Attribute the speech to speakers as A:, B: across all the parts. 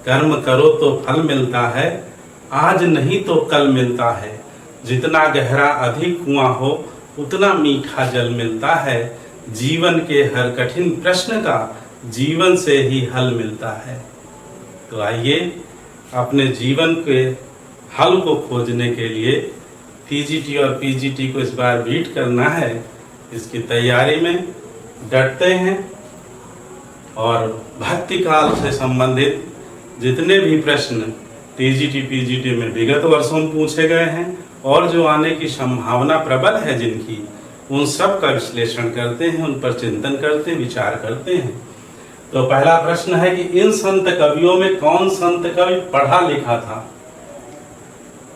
A: कर्म करो तो फल मिलता है, आज नहीं तो कल मिलता है। जितना गहरा अधिक कुआं हो उतना मीठा जल मिलता है। जीवन के हर कठिन प्रश्न का जीवन से ही हल मिलता है। तो आइए अपने जीवन के हल को खोजने के लिए टीजीटी और पीजीटी को इस बार बीट करना है। इसकी तैयारी में डटते हैं और भक्ति काल से संबंधित जितने भी प्रश्न टीजीटी पीजीटी में विगत वर्षों में पूछे गए हैं और जो आने की संभावना प्रबल है जिनकी, उन सब का विश्लेषण करते हैं, उन पर चिंतन करते हैं, विचार करते हैं। तो पहला प्रश्न है कि इन संत कवियों में कौन संत कवि पढ़ा लिखा था?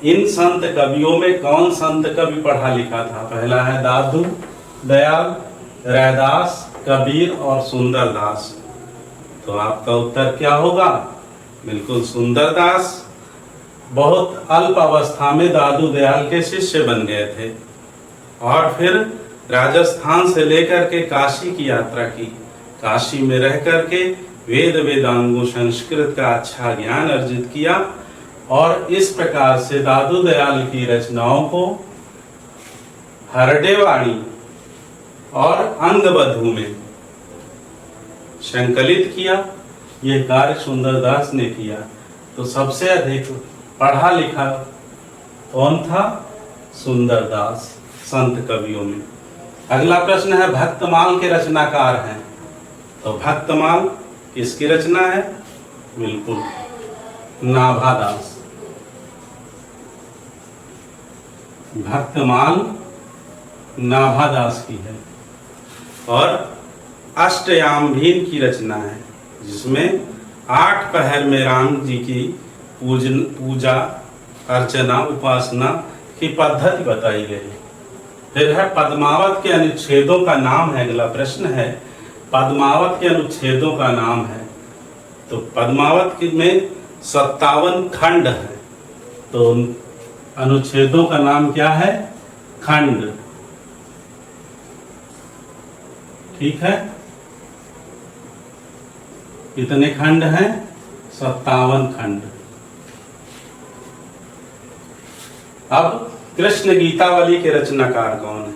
A: इन संत कवियों में कौन संत कवि पढ़ा लिखा था? पहला है दादू दयाल, रैदास, कबीर और सुंदरदास। तो आपका उत्तर क्या होगा? बिल्कुल सुंदरदास। बहुत अल्प अवस्था में दादू दयाल के शिष्य बन गए थे और फिर राजस्थान से लेकर के काशी की यात्रा की। काशी में रह करके वेद वेदांगों संस्कृत का अच्छा ज्ञान अर्जित किया और इस प्रकार से दादू दयाल की रचनाओं को हरडेवाणी और अंगबधू में संकलित किया। यह कार्य सुंदरदास ने किया। तो सबसे अधिक पढ़ा लिखा कौन था? सुंदरदास संत कवियों में। अगला प्रश्न है भक्तमाल के रचनाकार हैं। तो भक्तमाल किसकी रचना है? बिल्कुल नाभादास। भक्तमाल नाभादास की है और अष्टयामभीम की रचना है, जिसमें 8 पहर में राम जी की पूजा अर्चना उपासना की पद्धति बताई गई। फिर है पद्मावत के अनुच्छेदों का नाम है। अगला प्रश्न है पद्मावत के अनुच्छेदों का नाम है। तो पद्मावत में 57 खंड है। तो अनुच्छेदों का नाम क्या है? खंड। ठीक है, कितने खंड हैं? 57 खंड। अब कृष्ण गीतावली के रचनाकार कौन है?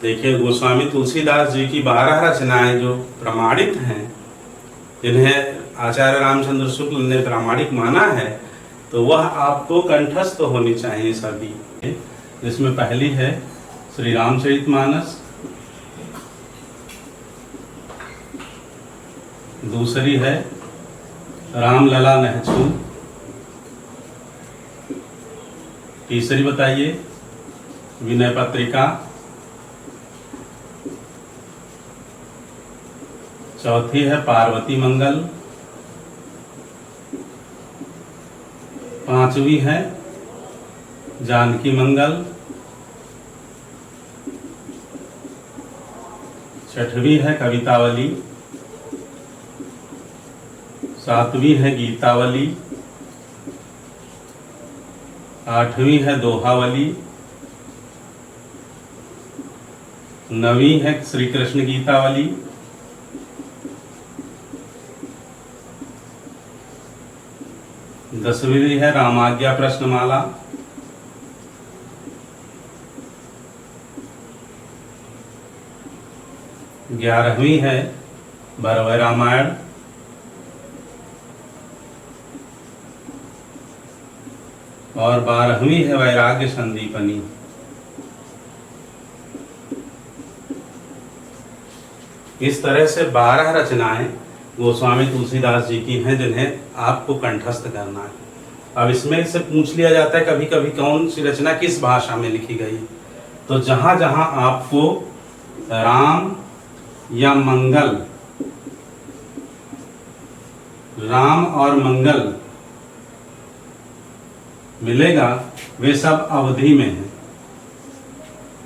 A: देखिए, गोस्वामी तुलसीदास जी की 12 रचनाएं जो प्रमाणित हैं, जिन्हें आचार्य रामचंद्र शुक्ल ने प्रामाणिक माना है, तो वह आपको कंठस्थ होनी चाहिए सभी। जिसमें पहली है श्री रामचरितमानस, दूसरी है रामलला नहचू, तीसरी बताइए विनय पत्रिका, चौथी है पार्वती मंगल, पांचवी है जानकी मंगल, छठवीं है कवितावली, सातवीं है गीतावली, आठवीं है दोहावली, नवीं है श्री कृष्ण गीतावली, 10वीं है रामाज्ञा प्रश्नमाला, 11वीं है भरवय रामायण, और 12वीं है वैराग्य संदीपनी। इस तरह से 12 रचनाएं गोस्वामी तुलसीदास जी की हैं, जिन्हें आपको कंठस्थ करना है। अब इसमें से पूछ लिया जाता है कभी कभी कौन सी रचना किस भाषा में लिखी गई। तो जहां जहां आपको राम या मंगल, राम और मंगल मिलेगा, वे सब अवधि में हैं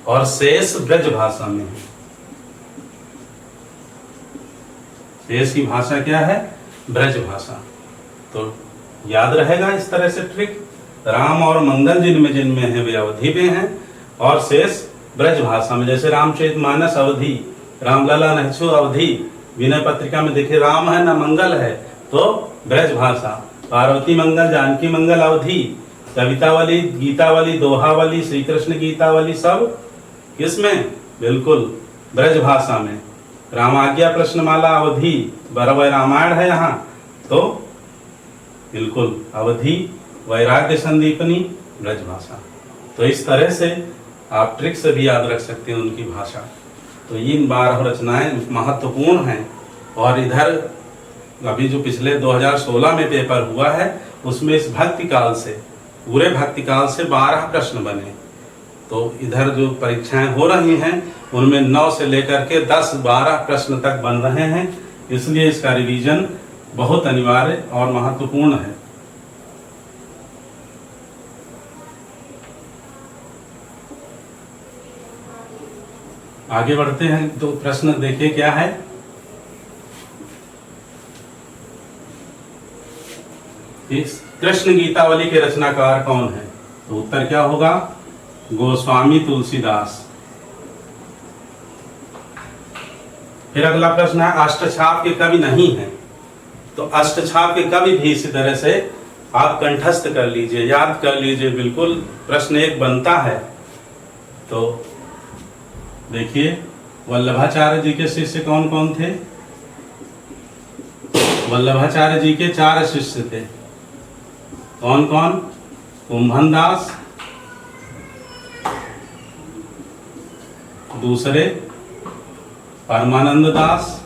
A: और शेष ब्रज भाषा में है। शेष की भाषा क्या है? ब्रज भाषा। तो याद रहेगा इस तरह से ट्रिक। राम और मंगल जिनमें है वे अवधि में हैं और शेष ब्रज भाषा में। जैसे रामचरितमानस अवधि, रामलला नहचू अवधि, विनय पत्रिका में देखिए राम है ना मंगल है, तो ब्रज भाषा। पार्वती मंगल, जानकी मंगल, अवधि, कवितावली, गीतावली, दोहावली, श्री कृष्ण गीतावली, सब किसमें? बिल्कुल ब्रज भाषा में। रामाज्ञा प्रश्नमाला अवधि, बराबर रामायण है यहाँ, तो बिल्कुल अवधि, वैराग्य संदीपनी, ब्रज भाषा। तो इस तरह से आप ट्रिक से भी याद रख सकते हैं उनकी भाषा। तो इन 12 रचनाएं महत्वपूर्ण हैं। और इधर अभी जो पिछले 2016 में पेपर हुआ है उसमें इस भक्ति काल से, पूरे भक्ति काल से 12 प्रश्न बने। तो इधर जो परीक्षाएं हो रही हैं उनमें 9 से लेकर के 10-12 प्रश्न तक बन रहे हैं, इसलिए इसका रिवीजन बहुत अनिवार्य और महत्वपूर्ण है। आगे बढ़ते हैं। तो प्रश्न देखिए क्या है। इस कृष्ण गीतावली के रचनाकार कौन है? तो उत्तर क्या होगा? गोस्वामी तुलसीदास। फिर अगला प्रश्न है अष्टछाप के कवि नहीं है। तो अष्टछाप के कवि भी इसी तरह से आप कंठस्थ कर लीजिए, याद कर लीजिए, बिल्कुल प्रश्न एक बनता है। तो देखिए वल्लभाचार्य जी के शिष्य कौन कौन थे? वल्लभाचार्य जी के 4 शिष्य थे। कौन कौन? कुंभन दास, दूसरे परमानंद दास,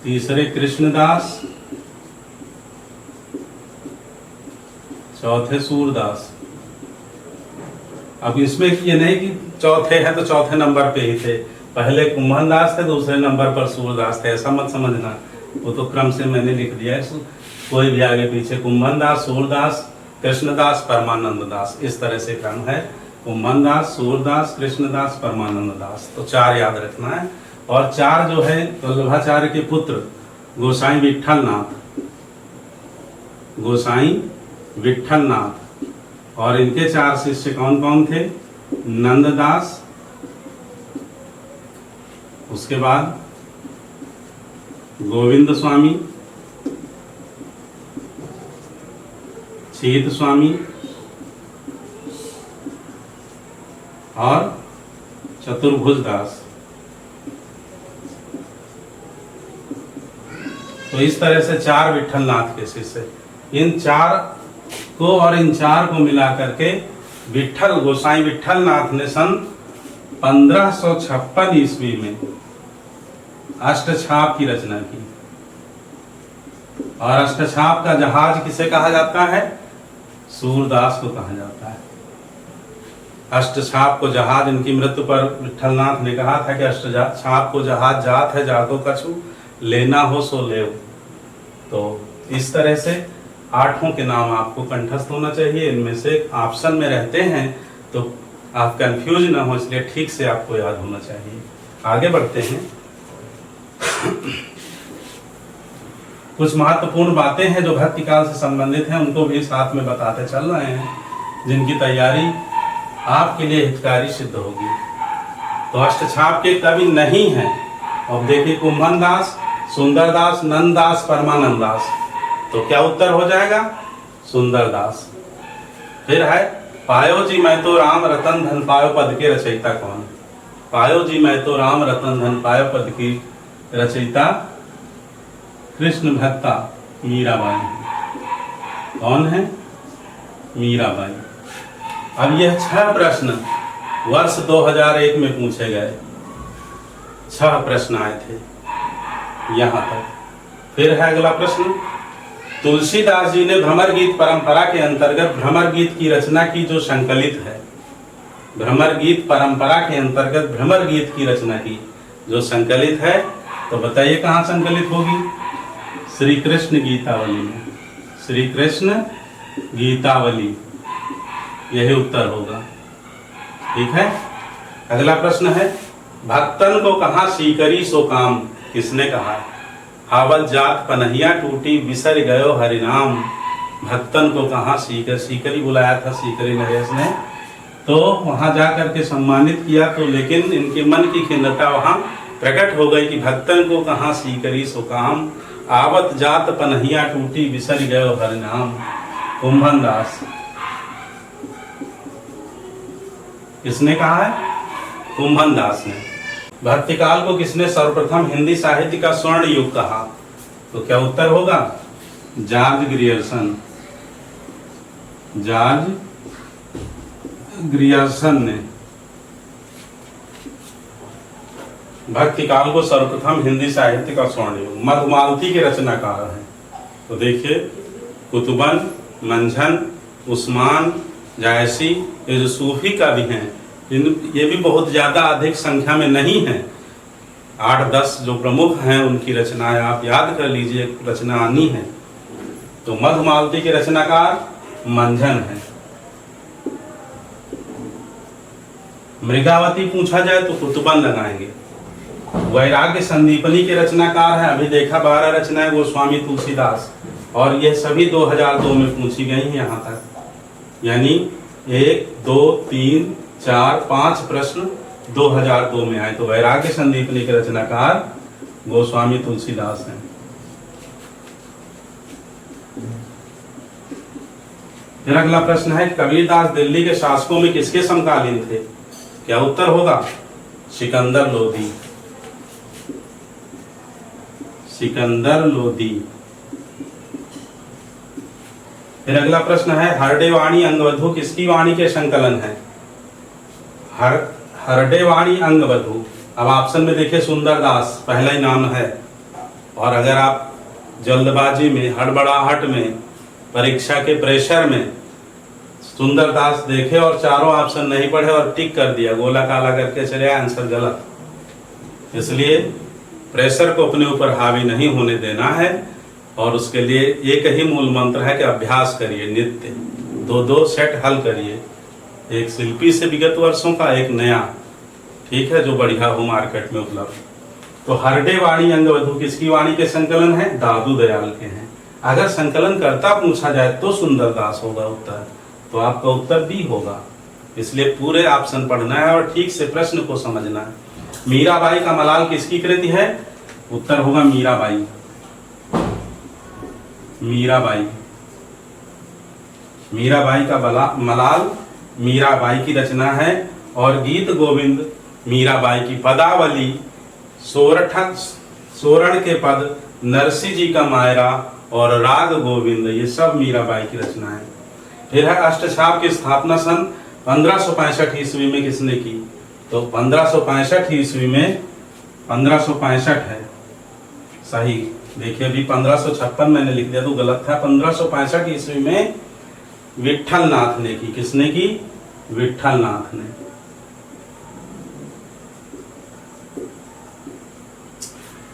A: तीसरे कृष्णदास, चौथे सूरदास। अब इसमें ये नहीं कि चौथे हैं तो चौथे नंबर पे ही थे, पहले कुंभन दास थे, दूसरे नंबर पर सूरदास थे, ऐसा मत समझना। वो तो क्रम से मैंने लिख दिया है, कोई भी आगे पीछे कुंभन दास, सूरदास, कृष्णदास, परमानंद दास, इस तरह से क्रम है। कुंभन दास, सूरदास, कृष्णदास, परमानंद दास। तो 4 याद रखना है। और 4 जो है वल्लभाचार्य के पुत्र गोसाई विट्ठलनाथ, गोसाई विट्ठलनाथ। और इनके 4 शिष्य कौन कौन थे? नंददास, उसके बाद गोविंद स्वामी, चीत स्वामी और चतुर्भुज दास। तो इस तरह से 4 विट्ठलनाथ के शिष्य। इन 4 को और इन 4 को मिला करके विट्ठल गोसाई विट्ठलनाथ ने सन 1556 ईस्वी में अष्टछाप की रचना की। और अष्टछाप का जहाज किसे कहा जाता है? सूरदास को कहा जाता है। अष्टछाप को जहाज, इनकी मृत्यु पर विट्ठलनाथ ने कहा था कि अष्टछाप को जहाज जात है जागो कछु, लेना हो सो ले। तो इस तरह से 8 के नाम आपको कंठस्थ होना चाहिए। इनमें से ऑप्शन में रहते हैं तो आप कंफ्यूज ना हो, इसलिए ठीक से आपको याद होना चाहिए। आगे बढ़ते हैं। कुछ महत्वपूर्ण बातें हैं जो भक्ति काल से संबंधित हैं, उनको भी साथ में बताते चल रहे हैं, जिनकी तैयारी आपके लिए हितकारी सिद्ध होगी। तो अष्टछाप के कवि नहीं है। अब देखिए कुंभन दास, सुंदरदास, नंददास, परमानंद दास। तो क्या उत्तर हो जाएगा? सुंदरदास। फिर है पायो जी मैं तो राम रतन धन पायो पद के रचयिता कौन? पायो जी मैं तो राम रतन धन पायो पद की रचयिता कृष्ण भक्ता मीराबाई। कौन है? मीराबाई। अब यह 6 प्रश्न वर्ष 2001 में पूछे गए। 6 प्रश्न आए थे यहाँ तक। फिर है अगला प्रश्न, तुलसीदास जी ने भ्रमर गीत परंपरा के अंतर्गत भ्रमर गीत की रचना की जो संकलित है, भ्रमर गीत परंपरा के अंतर्गत भ्रमर गीत की रचना की जो संकलित है, तो बताइए कहाँ संकलित होगी? श्री कृष्ण गीतावली में। श्री कृष्ण गीतावली, यही उत्तर होगा। ठीक है। अगला प्रश्न है, भक्तन को कहा सीकरी सो काम, किसने कहा? हावल जात पनहिया टूटी बिसर गयो हरिनाम। भक्तन को कहा सीकर, सीकरी बुलाया था सीकरी नरेश ने, तो वहां जा करके सम्मानित किया। तो लेकिन इनके मन की खिन्नता वहां प्रकट हो गई कि भक्तन को कहा सीकरी सो काम, आवत जात पनहिया टूटी बिसर गयो हर नाम। कुंभन दास। किसने कहा है? कुंभन दास ने। भक्तिकाल को किसने सर्वप्रथम हिंदी साहित्य का स्वर्ण युग कहा? तो क्या उत्तर होगा? George Grierson. जॉर्ज ग्रियर्सन ने भक्तिकाल को सर्वप्रथम हिंदी साहित्य का स्वर्ण युग। मधुमालती के रचनाकार हैं। तो देखिए, कुतुबन, मंझन, उस्मान, जायसी, ये जो सूफी कवि हैं, ये भी बहुत ज्यादा अधिक संख्या में नहीं है। 8-10 जो प्रमुख हैं उनकी रचनाएं आप याद कर लीजिए, रचना आनी है। तो मधुमालती के रचनाकार मंझन है। मृगावती पूछा जाए तो कुतुबन लगाएंगे। वैराग्य संदीपनी के रचनाकार है, अभी देखा 12 रचनाएं गोस्वामी तुलसीदास, और ये सभी 2002 में पूछी गई हैं यहाँ तक। यानी 1, 2, 3, 4, 5 प्रश्न 2002 में आए। तो वैराग्य संदीपनी के रचनाकार गोस्वामी तुलसीदास हैं। फिर अगला प्रश्न है, कबीरदास दिल्ली के शासकों में किसके समकालीन थे? क्या उत्तर होगा? सिकंदर लोधी। सिकंदर लोधी। फिर अगला प्रश्न है, हरडे वाणी अंगवधु किसकी वाणी के संकलन है? हरडे वाणी अंगवधु। अब ऑप्शन में देखिए, सुंदरदास पहला ही नाम है, और अगर आप जल्दबाजी में, हड़बड़ाहट में, परीक्षा के प्रेशर में सुंदरदास देखे और चारों ऑप्शन नहीं पढ़े और टिक कर दिया, गोला काला करके चले आंसर गलत। इसलिए प्रेशर को अपने ऊपर हावी नहीं होने देना है, और उसके लिए एक ही मूल मंत्र है कि अभ्यास करिए नित्य। 2-2 सेट हल करिए, एक शिल्पी से विगत वर्षों का, एक नया, ठीक है, जो बढ़िया हो मार्केट में उपलब्ध। तो हरडे वाणी अंगवधु किसकी वाणी के संकलन है? दादू दयाल के हैं। अगर संकलन करता पूछा जाए तो सुंदरदास होगा उत्तर, तो आपका उत्तर बी होगा। इसलिए पूरे ऑप्शन पढ़ना है और ठीक से प्रश्न को समझना है। मीराबाई का मलाल किसकी कृति है? उत्तर होगा मीराबाई। मीराबाई। मीराबाई का मलाल मीराबाई की रचना है, और गीत गोविंद मीराबाई की। पदावली सोरण के पद, नरसी जी का मायरा और राग गोविंद, ये सब मीराबाई की रचना है। फिर है, अष्टछाप की स्थापना सन 1565 ईस्वी में किसने की? तो 1565 ईस्वी में, 1565 है सही। देखिए, अभी 1556 मैंने लिख दिया तो गलत था। 1565 ईस्वी में विठल नाथ ने की। किसने की? विठल नाथ ने।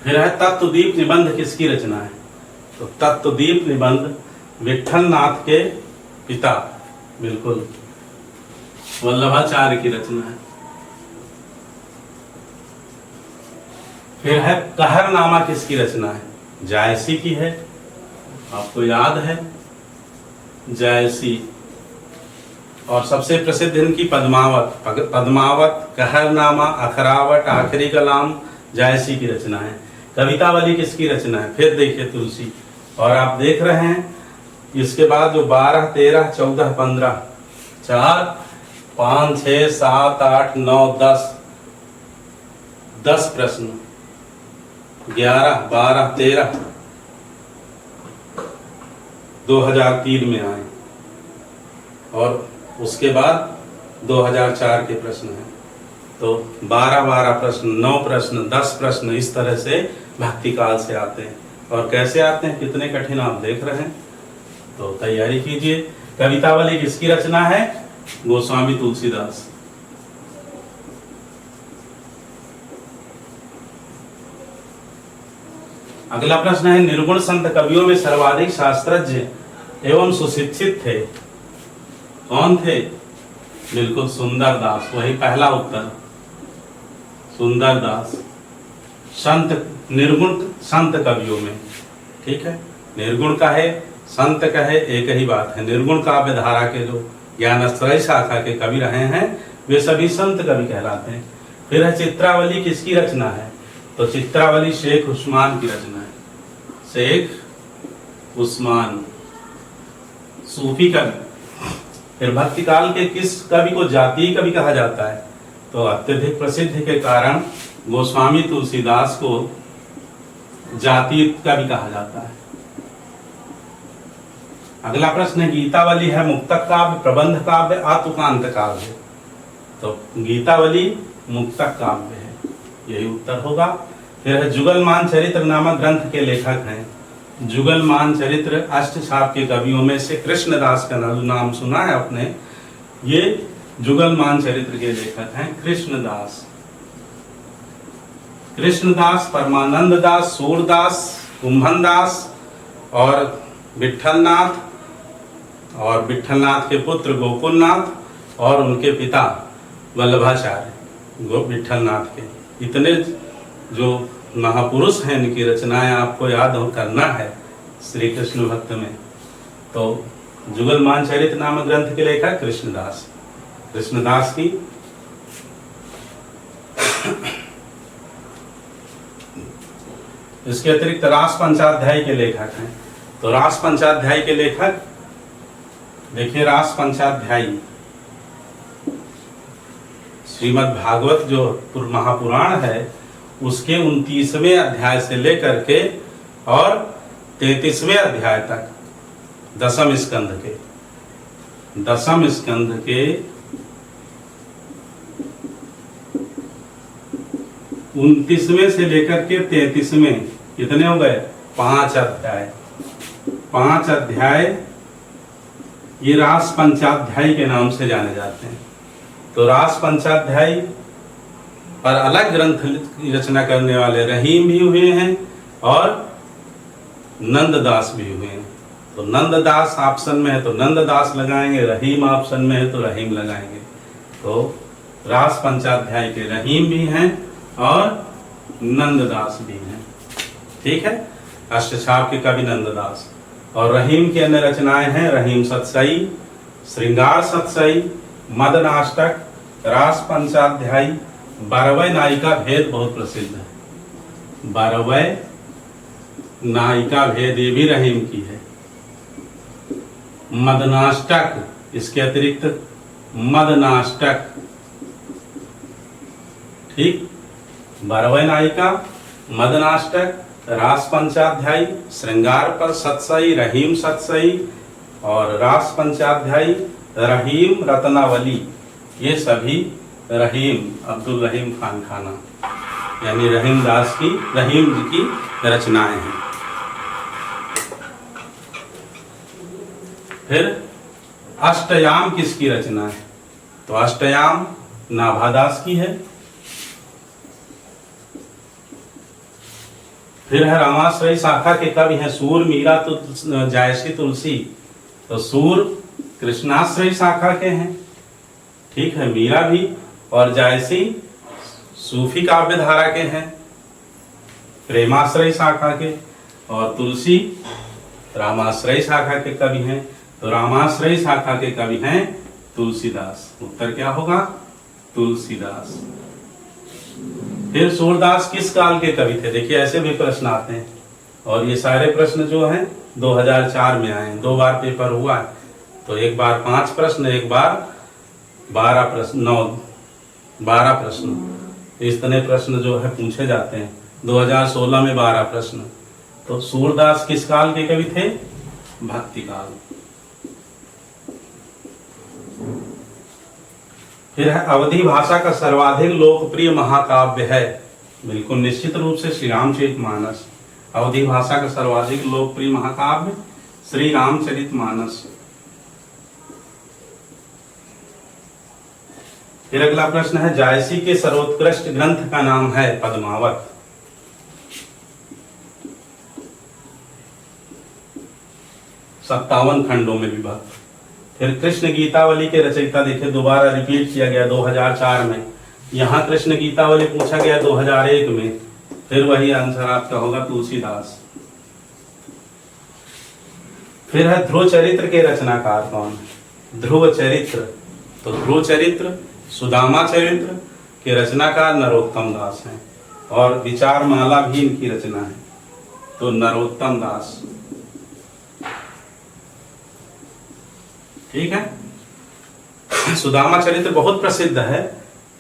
A: फिर है, तत्वदीप निबंध किसकी रचना है? तो तत्वदीप निबंध विठल नाथ के पिता, बिल्कुल, वल्लभाचार्य की रचना है। फिर है, कहरनामा किसकी रचना है? जायसी की है, आपको याद है, जायसी। और सबसे प्रसिद्ध इनकी पद्मावत। पद्मावत, कहरनामा, अखरावट, आखिरी कलाम जायसी की रचना है। कवितावली किसकी रचना है? फिर देखिए, तुलसी। और आप देख रहे हैं इसके बाद जो 12, 13, 14, 15, 4, 5, 6, 7, 8, 9, 10 प्रश्न, 11, 12, 13 2003 में आए, और उसके बाद 2004 के प्रश्न हैं। तो 12 प्रश्न, 9 प्रश्न, 10 प्रश्न इस तरह से भक्तिकाल से आते हैं। और कैसे आते हैं, कितने कठिन आप देख रहे हैं। तो तैयारी कीजिए। कवितावली किसकी रचना है? गोस्वामी तुलसीदास। अगला प्रश्न है, निर्गुण संत कवियों में सर्वाधिक शास्त्रज्ञ एवं सुशिक्षित थे, कौन थे? बिल्कुल सुंदरदास, वही पहला उत्तर, सुंदरदास। संत, निर्गुण संत कवियों में, ठीक है, निर्गुण का है, संत का है, एक ही बात है। निर्गुण काव्य धारा के जो ज्ञानत्रय शाखा के कवि रहे हैं वे सभी संत कवि कहलाते हैं। फिर है, चित्रावली किसकी रचना है? तो चित्रावली शेख उस्मान की रचना है। शेख उस्मान, सूफी कवि। फिर भक्ति काल के किस कवि को जातीय कवि कहा जाता है? तो अत्यधिक प्रसिद्ध के कारण गोस्वामी तुलसीदास को जातीय कवि कहा जाता है। अगला प्रश्न गीतावली है मुक्तक काव्य, प्रबंध काव्य, आतुकांत काव्य? तो गीतावली मुक्तक काव्य है, यही उत्तर होगा। फिर है जुगलमान चरित्र नामक ग्रंथ के लेखक हैं। जुगलमान चरित्र अष्टछाप के कवियों में से कृष्णदास का नाम सुना है आपने? ये जुगलमान चरित्र के लेखक हैं कृष्णदास। कृष्णदास, परमानंद दास, सूरदास, कुंभनदास और विठलनाथ, और विठलनाथ के पुत्र गोकुलनाथ और उनके पिता वल्लभाचार्य विठलनाथ के। इतने जो महापुरुष हैं, इनकी रचनाएं आपको याद करना है श्री कृष्ण भक्त में। तो जुगलमान चरित्र नामक ग्रंथ के लेखक कृष्णदास। कृष्णदास की इसके अतिरिक्त रास पंचाध्याय के लेखक हैं। तो रास पंचाध्याय के लेखक देखिए, रास पंचाध्याय श्रीमद् भागवत जो महापुराण है उसके 29वें अध्याय से लेकर के और 33वें अध्याय तक, दसम स्कंध के 29वें से लेकर के 33वें, कितने हो गए? 5 अध्याय। 5 अध्याय ये रास पंचाध्याय के नाम से जाने जाते हैं। तो रास पंचाध्याय पर अलग ग्रंथ की रचना करने वाले रहीम भी हुए हैं और नंददास भी हुए हैं। तो नंददास ऑप्शन में है तो नंददास लगाएंगे, रहीम ऑप्शन में है तो रहीम लगाएंगे। तो रास पंचाध्याय के रहीम भी हैं और नंददास भी हैं। ठीक है, अष्टछाप के कवि नंददास। और रहीम की अन्य रचनाएं हैं रहीम सतसई, श्रृंगार सतसई, मदनाष्टक, रास पंचाध्याय, 12वें नायिका भेद बहुत प्रसिद्ध है। 12वें नायिका भेद ये भी रहीम की है। मदनाष्टक, इसके अतिरिक्त मदनाष्टक, ठीक, 12वें नायिका, मदनाष्टक, रास पंचाध्याय, श्रृंगार पर सतसई, रहीम सतसई और रास पंचाध्याय, रहीम रत्नावली, ये सभी रहीम अब्दुल रहीम खान खाना यानी रहीम जी की रचनाएं हैं। फिर अष्टयाम किसकी रचना है? तो अष्टयाम नाभादास की है। फिर है रामाश्रयी शाखा के कवि हैं सूर, मीरा, जायसी, तुलसी। तो सूर कृष्णाश्रयी शाखा के हैं, ठीक है, मीरा भी और जायसी सूफी काव्य धारा के हैं, प्रेमाश्रयी शाखा के, और तुलसी रामाश्रयी शाखा के कवि हैं। तो रामाश्रयी शाखा के कवि हैं तुलसीदास। उत्तर क्या होगा? तुलसीदास। फिर सूरदास किस काल के कवि थे? देखिए ऐसे भी प्रश्न आते हैं और ये सारे प्रश्न जो हैं 2004 में आए हैं। 2 बार पेपर हुआ है, तो एक बार 5 प्रश्न, एक बार 12 प्रश्न, 12 प्रश्न, इतने प्रश्न जो है पूछे जाते हैं। 2016 में 12 प्रश्न। तो सूरदास किस काल के कवि थे? भक्ति काल। फिर है अवधी भाषा का सर्वाधिक लोकप्रिय महाकाव्य है? बिल्कुल निश्चित रूप से श्री रामचरितमानस। अवधी भाषा का सर्वाधिक लोकप्रिय महाकाव्य श्री रामचरितमानस। फिर अगला प्रश्न है जायसी के सर्वोत्कृष्ट ग्रंथ का नाम है? पद्मावत। सत्तावन खंडों में विभक्त। फिर कृष्ण गीतावली के रचयिता देखिए दोबारा रिपीट किया गया 2004 में। यहाँ कृष्ण गीतावली पूछा गया 2001 में। फिर वही आंसर आपका होगा तुलसीदास। फिर है ध्रुव चरित्र के रचनाकार कौन? ध्रुव चरित्र। तो ध्रुव चरित्र, सुदामा चरित्र के रचनाकार नरोत्तम दास हैं और विचार माला भी इनकी रचना है। तो नरोत्तम दास। ठीक है। सुदामा चरित्र बहुत प्रसिद्ध है।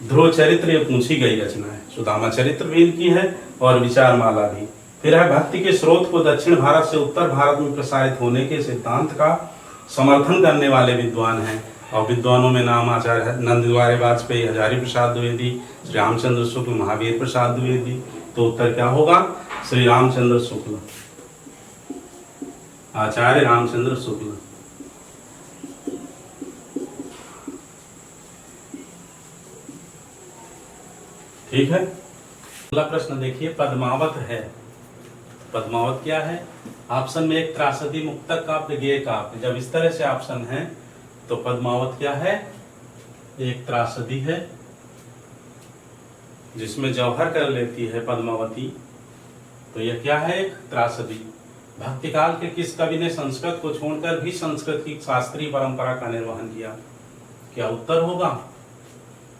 A: ध्रुव चरित्र ये पूछी गई रचना है। सुदामा चरित्र भी इनकी है और विचारमाला भी। फिर है भक्ति के स्रोत को दक्षिण भारत से उत्तर भारत में प्रसारित होने के सिद्धांत का समर्थन करने वाले विद्वान हैं। और विद्वानों में नाम आचार्य नंदद्वारे वाजपेयी, हजारी प्रसाद द्विवेदी, श्री रामचंद्र शुक्ल, महावीर प्रसाद द्विवेदी। तो उत्तर क्या होगा? श्री रामचंद्र शुक्ल, आचार्य रामचंद्र शुक्ल। ठीक है। अगला प्रश्न देखिए, पद्मावत है। पद्मावत क्या है? ऑप्शन में एक त्रासदी मुक्तक काव्य, गेय काव्य। जब इस तरह से ऑप्शन है तो पद्मावत क्या है? एक त्रासदी है जिसमें जौहर कर लेती है पद्मावती। तो यह क्या है? एक त्रासदी। भक्ति काल के किस कवि ने संस्कृत को छोड़कर भी संस्कृत की शास्त्रीय परंपरा का निर्वहन किया? क्या उत्तर होगा?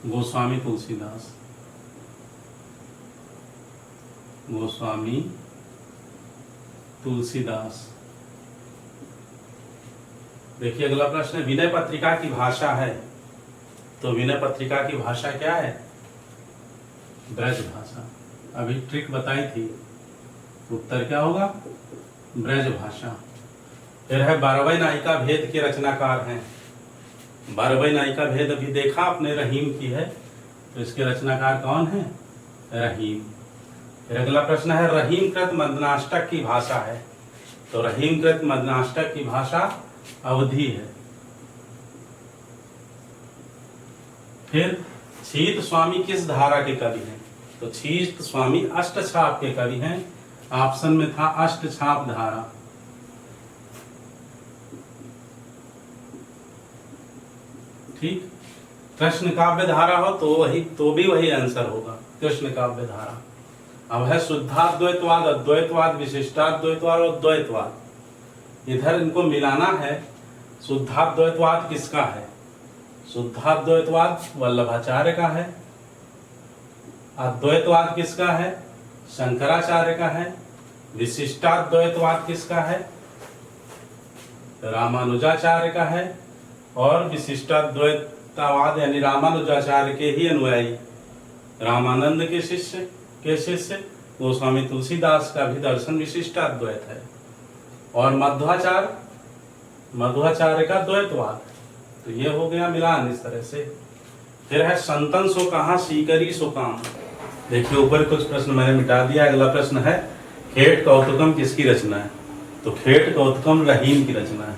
A: गोस्वामी तुलसीदास। गोस्वामी तुलसीदास। देखिए अगला प्रश्न है, विनय पत्रिका की भाषा है। तो विनय पत्रिका की भाषा क्या है? ब्रज भाषा। अभी ट्रिक बताई थी। उत्तर क्या होगा? ब्रज भाषा। फिर है, 12वें नायिका भेद के रचनाकार हैं। 12वें नायिका भेद अभी देखा आपने, रहीम की है। तो इसके रचनाकार कौन है? रहीम। फिर अगला प्रश्न है, रहीम कृत मदनाष्टक की भाषा है। तो रहीम कृत मदनाष्टक की भाषा अवधी है। फिर छीत स्वामी किस धारा के कवि हैं? तो छीत स्वामी अष्टछाप के कवि हैं। ऑप्शन में था अष्टछाप धारा। ठीक। कृष्ण काव्य धारा हो तो भी वही आंसर होगा, कृष्ण काव्य धारा। अब है शुद्धाद्वैतवाद, अद्वैतवाद, विशिष्टाद्वैतवाद और द्वैतवाद। इधर इनको मिलाना है। शुद्धाद्वैतवाद किसका है? शुद्धाद्वैतवाद वल्लभाचार्य का है। अद्वैतवाद किसका है? शंकराचार्य का है। विशिष्टाद्वैतवाद किसका है? रामानुजाचार्य का है। और विशिष्टाद्वैतवाद यानी रामानुजाचार्य के ही अनुयायी रामानंद के शिष्य गोस्वामी तुलसीदास का भी दर्शन विशिष्टाद्वैत है। और मध्वाचार्य का द्वैतवाद। तो ये हो गया मिलान इस तरह से। फिर है, संतन सो कहा सीकरी सो काम। देखिए ऊपर कुछ प्रश्न मैंने मिटा दिया। अगला प्रश्न है, खेट कौतुकम किसकी रचना है? तो खेट कौतुकम रहीम की रचना है।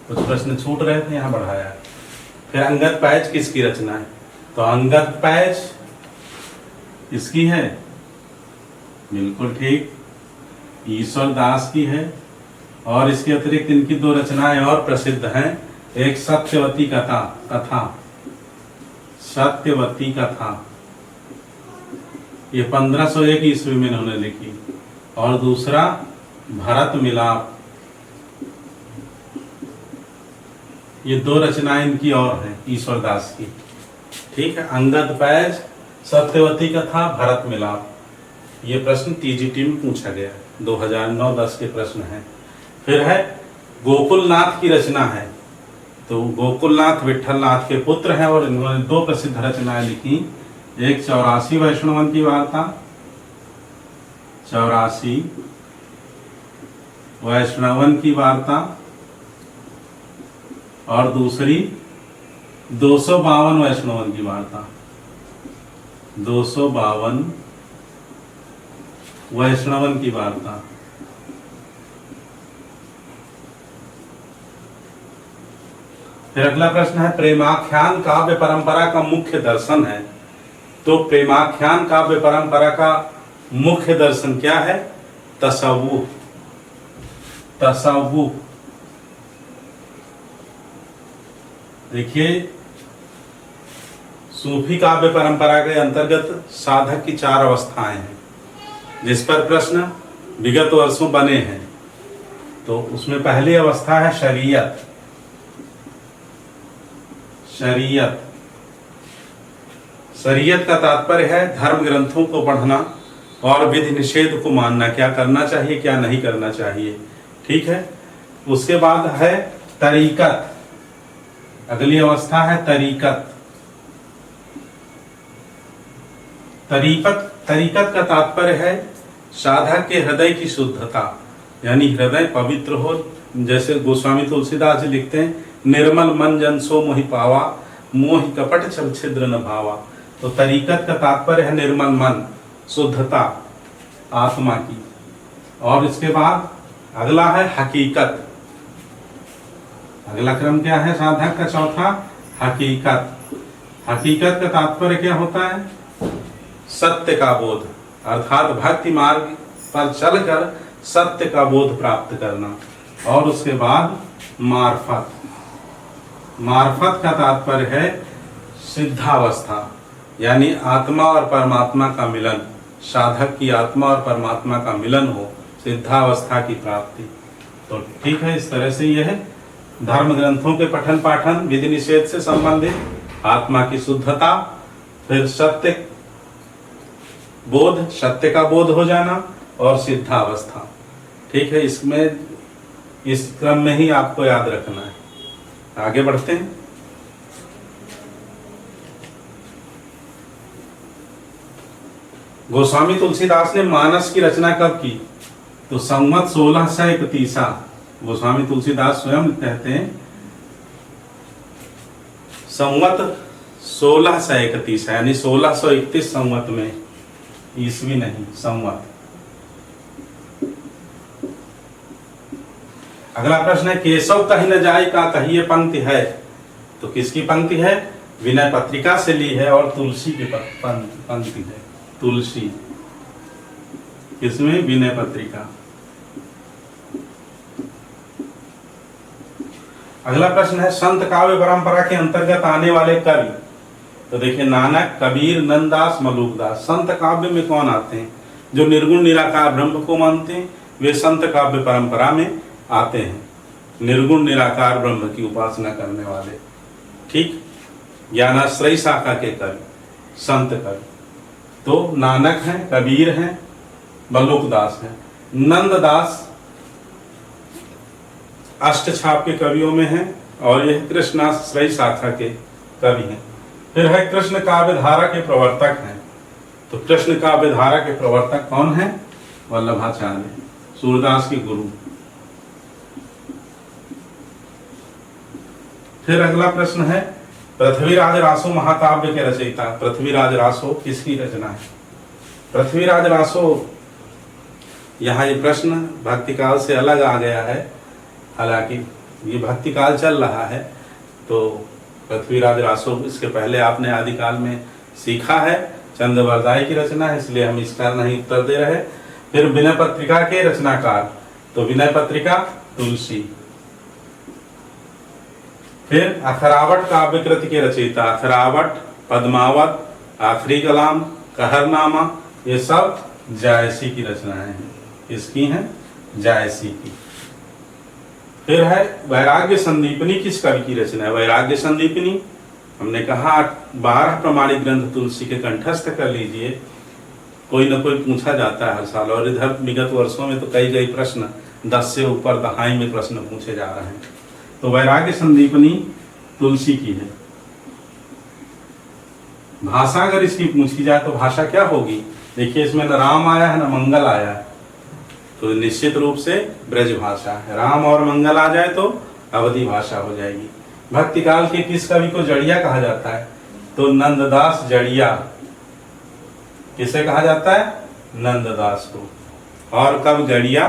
A: कुछ प्रश्न छूट रहे थे, यहाँ बढ़ाया। फिर अंगद पैच किसकी रचना है? तो अंगद पैच इसकी है, बिल्कुल ठीक, ईश्वर दास की है। और इसके अतिरिक्त इनकी दो रचनाएं और प्रसिद्ध हैं। एक सत्यवती कथा, सत्यवती कथा, ये 1501 ईस्वी में इन्होंने लिखी। और दूसरा भरत मिलाप। ये दो रचनाएं इनकी और हैं ईश्वर दास की। ठीक है। अंगद पैच, सत्यवती कथा, भरत मिलाप। ये प्रश्न टीजीटी में पूछा गया, 2009-10 के प्रश्न हैं। फिर है, गोकुलनाथ की रचना है। तो गोकुलनाथ विठलनाथ के पुत्र हैं और इन्होंने दो प्रसिद्ध रचनाएं लिखी। एक 84 वैष्णवन की वार्ता, 84 वैष्णवन की वार्ता। और दूसरी 252 वैष्णवन की वार्ता, 252 वैष्णवन की वार्ता। फिर अगला प्रश्न है, प्रेमाख्यान काव्य परंपरा का मुख्य दर्शन है। तो प्रेमाख्यान काव्य परंपरा का मुख्य दर्शन क्या है? तसव्वुफ। तसव्वुफ देखिए, सूफी काव्य परंपरा के अंतर्गत साधक की 4 अवस्थाएं हैं जिस पर प्रश्न विगत वर्षों बने हैं। तो उसमें पहली अवस्था है शरीयत। शरीयत का तात्पर्य है धर्म ग्रंथों को पढ़ना और विधि निषेध को मानना, क्या करना चाहिए क्या नहीं करना चाहिए। ठीक है। उसके बाद है तरीकत। अगली अवस्था है तरीकत। तरीकत का तात्पर्य है साधक के हृदय की शुद्धता, यानी हृदय पवित्र हो। जैसे गोस्वामी तुलसीदास जी लिखते हैं, निर्मल मन जन सो मोहि पावा, मोहि कपट छल छिद्र न भावा। तो तरीकत का तात्पर्य है निर्मल मन, शुद्धता आत्मा की। और इसके बाद अगला है हकीकत। अगला क्रम क्या है साधक का? चौथा हकीकत। हकीकत का तात्पर्य क्या होता है? सत्य का बोध, अर्थात भक्ति मार्ग पर चलकर सत्य का बोध प्राप्त करना। और उसके बाद मार्फत। मार्फत का तात्पर्य है सिद्धावस्था, यानी आत्मा और परमात्मा का मिलन। साधक की आत्मा और परमात्मा का मिलन हो, सिद्धावस्था की प्राप्ति। तो ठीक है, इस तरह से यह धर्म ग्रंथों के पठन पाठन, विधि निषेध से संबंधित, आत्मा की शुद्धता, फिर सत्य बोध, सत्य का बोध हो जाना, और सिद्धावस्था। ठीक है, इसमें इस क्रम में ही आपको याद रखना है। आगे बढ़ते हैं। गोस्वामी तुलसीदास ने मानस की रचना कब की? तो संवत 1631। गोस्वामी तुलसीदास स्वयं कहते हैं संवत 1631, यानी 1631 संवत में, ईस्वी नहीं, संवत। अगला प्रश्न है केशव कहीं न जाए का कही, ये पंक्ति है तो किसकी पंक्ति है? विनय पत्रिका से ली है, और तुलसी की पंक्ति है। तुलसी किसमें? विनय पत्रिका। अगला प्रश्न है संत काव्य परंपरा के अंतर्गत आने वाले कवि। तो देखिए, नानक, कबीर, नंददास, मलुकदास। संत काव्य में कौन आते हैं? जो निर्गुण निराकार ब्रह्म को मानते हैं, वे संत काव्य परंपरा में आते हैं। निर्गुण निराकार ब्रह्म की उपासना करने वाले। ठीक, ज्ञानाश्रयी शाखा के कवि, संत कवि। तो नानक हैं, कबीर हैं, मलुकदास हैं। नंददास अष्टछाप के कवियों में हैं, और यह कृष्णाश्रयी शाखा के कवि हैं। फिर है कृष्ण काव्य धारा के प्रवर्तक हैं। तो कृष्ण काव्य धारा के प्रवर्तक कौन हैं? वल्लभाचार्य, सूरदास के गुरु। फिर अगला प्रश्न है पृथ्वीराज रासो महाकाव्य के रचयिता। पृथ्वीराज रासो किसकी रचना है? पृथ्वीराज रासो, यहाँ ये प्रश्न भक्तिकाल से अलग आ गया है, हालांकि ये भक्तिकाल चल रहा है। तो पृथ्वीराज रासो, इसके पहले आपने आदिकाल में सीखा है, चंद्रवरदाई की रचना है, इसलिए हम इसका नहीं उत्तर दे रहे। फिर विनय पत्रिका के रचनाकार, तो विनय पत्रिका तुलसी। फिर अखरावट काव्यकृति के रचयिता, अखरावट, पद्मावत, आखिरी कलाम, कहरनामा, ये सब जायसी की रचनाएं हैं। किसकी हैं? जायसी की। फिर है वैराग्य संदीपनी, किस कवि की रचना है? वैराग्य संदीपनी, हमने कहा 12 प्रमाणिक ग्रंथ तुलसी के कंठस्थ कर लीजिए, कोई ना कोई पूछा जाता है हर साल। और इधर विगत वर्षों में तो कई प्रश्न 10 से ऊपर दहाई में प्रश्न पूछे जा रहे हैं। तो वैराग्य संदीपनी तुलसी की है। भाषा अगर इसकी पूछी जाए तो भाषा क्या होगी? देखिए, इसमें न राम आया है न मंगल आया है, तो निश्चित रूप से ब्रज भाषा है। राम और मंगल आ जाए तो अवधि भाषा हो जाएगी। भक्तिकाल के किस कवि को जड़िया कहा जाता है? तो नंददास जड़िया। किसे कहा जाता है? नंददास को। और कब जड़िया?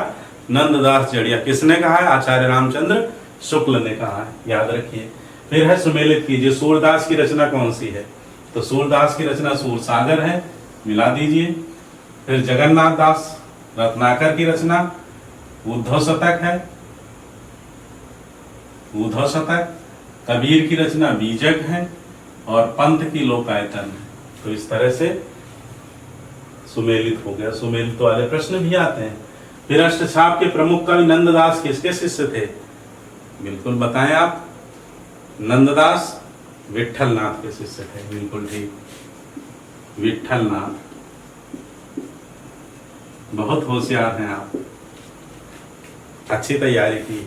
A: नंददास जड़िया। किसने कहा है? आचार्य रामचंद्र शुक्ल ने कहा है, याद रखिए। फिर है सुमेलित कीजिए, सूरदास की रचना कौन सी है? तो सूरदास की रचना सूरसागर है, मिला दीजिए। फिर जगन्नाथ दास रत्नाकर की रचना उद्धव शतक है, उद्धव शतक। कबीर की रचना बीजक है, और पंत की लोकायतन है। तो इस तरह से सुमेलित हो गया। सुमेलित वाले प्रश्न भी आते हैं। फिर अष्टछाप के प्रमुख कवि नंददास किसके शिष्य थे? बिल्कुल बताएं आप। नंददास विट्ठलनाथ के शिष्य थे। बिल्कुल ठीक, विट्ठलनाथ। बहुत होशियार हैं आप, अच्छी तैयारी की।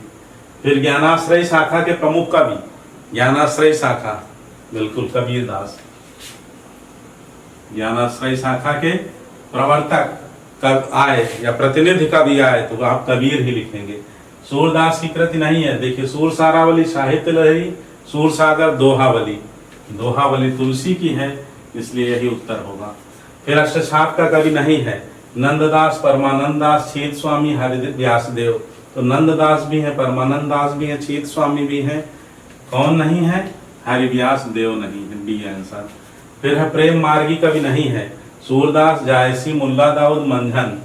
A: फिर ज्ञानाश्रय शाखा के प्रमुख कवि, ज्ञानाश्रय शाखा, बिल्कुल कबीर दास। ज्ञानाश्रय शाखा के प्रवर्तक कब आए या प्रतिनिधि कवि आए तो आप कबीर ही लिखेंगे। सूरदास की कृति नहीं है, देखिए सूर सारावली साहित्य लहरी, सूर सागर दोहावली, दोहावली तुलसी की है, इसलिए यही उत्तर होगा। फिर अष्टछाप का कवि नहीं है, नंददास, परमानंद दास, छीत स्वामी, हरि व्यासदेव। तो नंददास भी है, परमानंद दास भी है, छीत स्वामी भी है, कौन नहीं है? हरि व्यासदेव नहीं है, बी आंसर। फिर है प्रेम मार्गी कवि नहीं है, सूरदास, जायसी, मुल्ला दाऊद, मंझन।